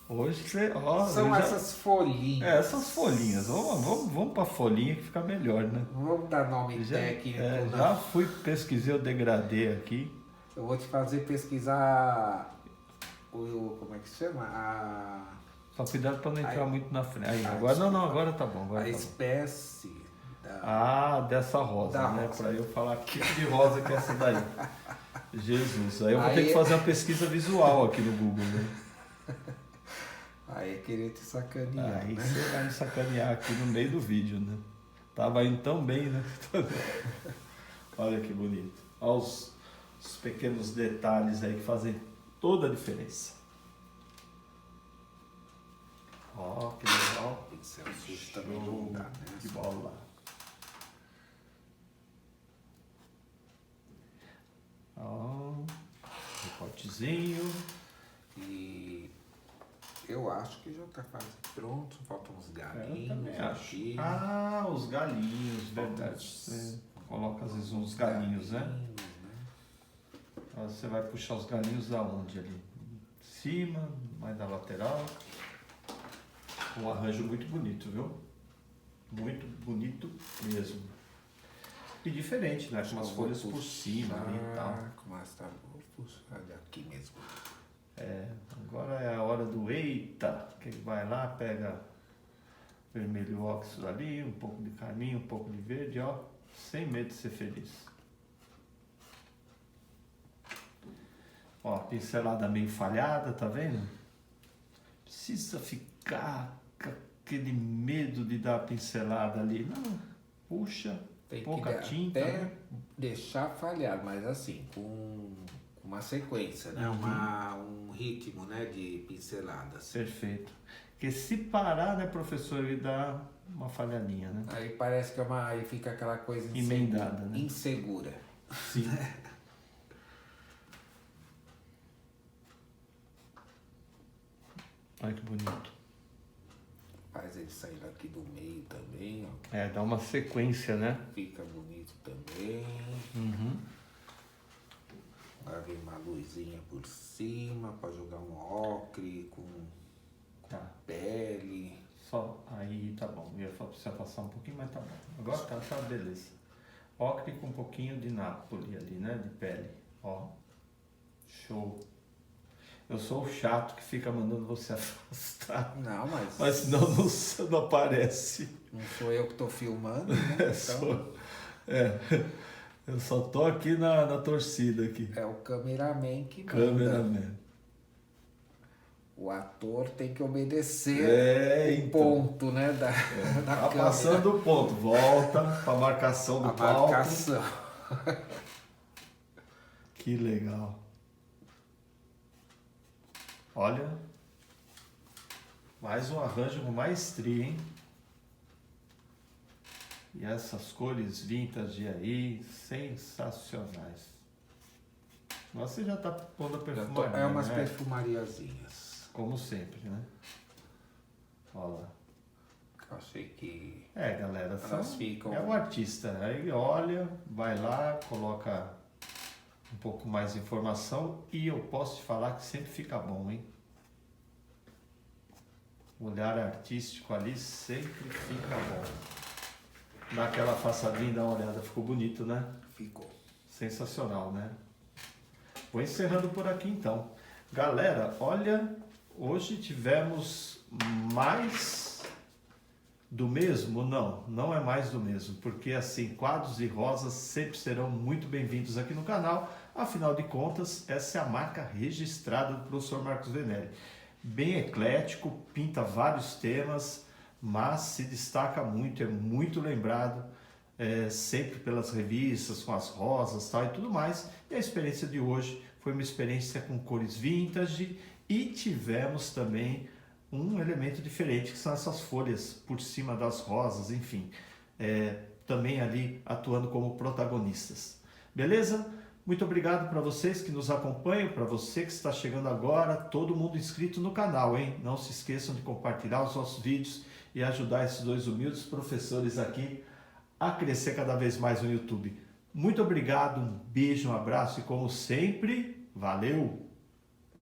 Hoje você, ó, São eu já- essas folhinhas. essas folhinhas. Vamos pra folhinha que fica melhor, né? Vamos dar nome Já, técnico. já fui, pesquisei o degradê aqui. Eu vou te fazer pesquisar como é que chama? Só cuidado pra não entrar Aí- muito na frente. Aí, Ah, agora não, desculpa. agora tá bom. Agora A tá bom. espécie da... Ah, dessa rosa, Da né? rosa. Pra eu falar que tipo de rosa que é essa daí. Jesus, aí eu vou ter Aí- que fazer uma pesquisa visual aqui no Google, né? Aí é querer te sacanear, Aí né? você vai me sacanear aqui no meio do vídeo, né? Tava indo tão bem, né? Olha que bonito. Olha os pequenos detalhes aí que fazem toda a diferença. Ó, que legal. Pincel sujo também não dá, né? Que bola. Ó, recortezinho. E eu acho que já tá quase pronto. Faltam uns Eu galinhos também acho. aqui. Ah, os galinhos, verdade. Você coloca às vezes uns galinhos, né? Aí você vai puxar os galinhos da onde ali? Em cima, mais da lateral. Um arranjo muito bonito, viu? Muito bonito mesmo. E diferente, né? Com umas folhas por cima ali e tal. Vou puxar daqui mesmo. É, agora é a hora do eita, que ele vai lá, pega vermelho óxido ali, um pouco de carmim, um pouco de verde, ó, sem medo de ser feliz. Ó, pincelada meio falhada, tá vendo? Precisa ficar com aquele medo de dar a pincelada ali, não, puxa, Tem pouca que tinta, até né? deixar falhar, mas assim, com uma sequência, né? Um ritmo, né, de pinceladas. Perfeito. Porque se parar, né, professor, ele dá uma falhadinha, né? Aí parece que aí fica aquela coisa Emendada, né? insegura. Sim. Olha que bonito. Faz ele sair daqui do meio também, ó. É, dá uma sequência, né? Fica bonito também. Uhum. Agora vem uma luzinha por cima para jogar um ocre com Tá. pele. Só aí tá bom. Eu ia precisar passar um pouquinho, mas tá bom. Agora tá beleza. Ocre com um pouquinho de Nápoles ali, né? De pele. Ó. Show. Eu sou o chato que fica mandando você afastar. Não, Mas senão não aparece. não sou eu que tô filmando, né? Então, Eu só tô aqui na torcida aqui. é o cameraman que manda. Cameraman. O ator tem que obedecer o Então. ponto, né? Da Tá câmera. passando o ponto. Volta pra marcação do A palco. marcação. Que legal. Olha. Mais um arranjo com maestria, hein? E essas cores vintage aí, sensacionais. Você já tá pondo a perfumaria, É umas né? perfumariazinhas. Como sempre, né? Olha lá. Eu achei que É, galera, elas ficam... é o artista. Aí olha, vai lá, coloca um pouco mais de informação e eu posso te falar que sempre fica bom, hein? O olhar artístico ali sempre fica bom. Dá aquela passadinha, dá uma olhada, ficou bonito, né? Ficou. Sensacional, né? Vou encerrando por aqui então. Galera, olha, hoje tivemos mais do mesmo? Não é mais do mesmo, porque assim, quadros e rosas sempre serão muito bem-vindos aqui no canal. Afinal de contas, essa é a marca registrada do professor Marcos Venelli. Bem eclético, pinta vários temas, mas se destaca muito, é muito lembrado, sempre pelas revistas, com as rosas tal, e tudo mais. E a experiência de hoje foi uma experiência com cores vintage e tivemos também um elemento diferente, que são essas folhas por cima das rosas, enfim, também ali atuando como protagonistas. Beleza? Muito obrigado para vocês que nos acompanham, para você que está chegando agora, todo mundo inscrito no canal, hein? Não se esqueçam de compartilhar os nossos vídeos e ajudar esses dois humildes professores aqui a crescer cada vez mais no YouTube. Muito obrigado, um beijo, um abraço e como sempre, valeu!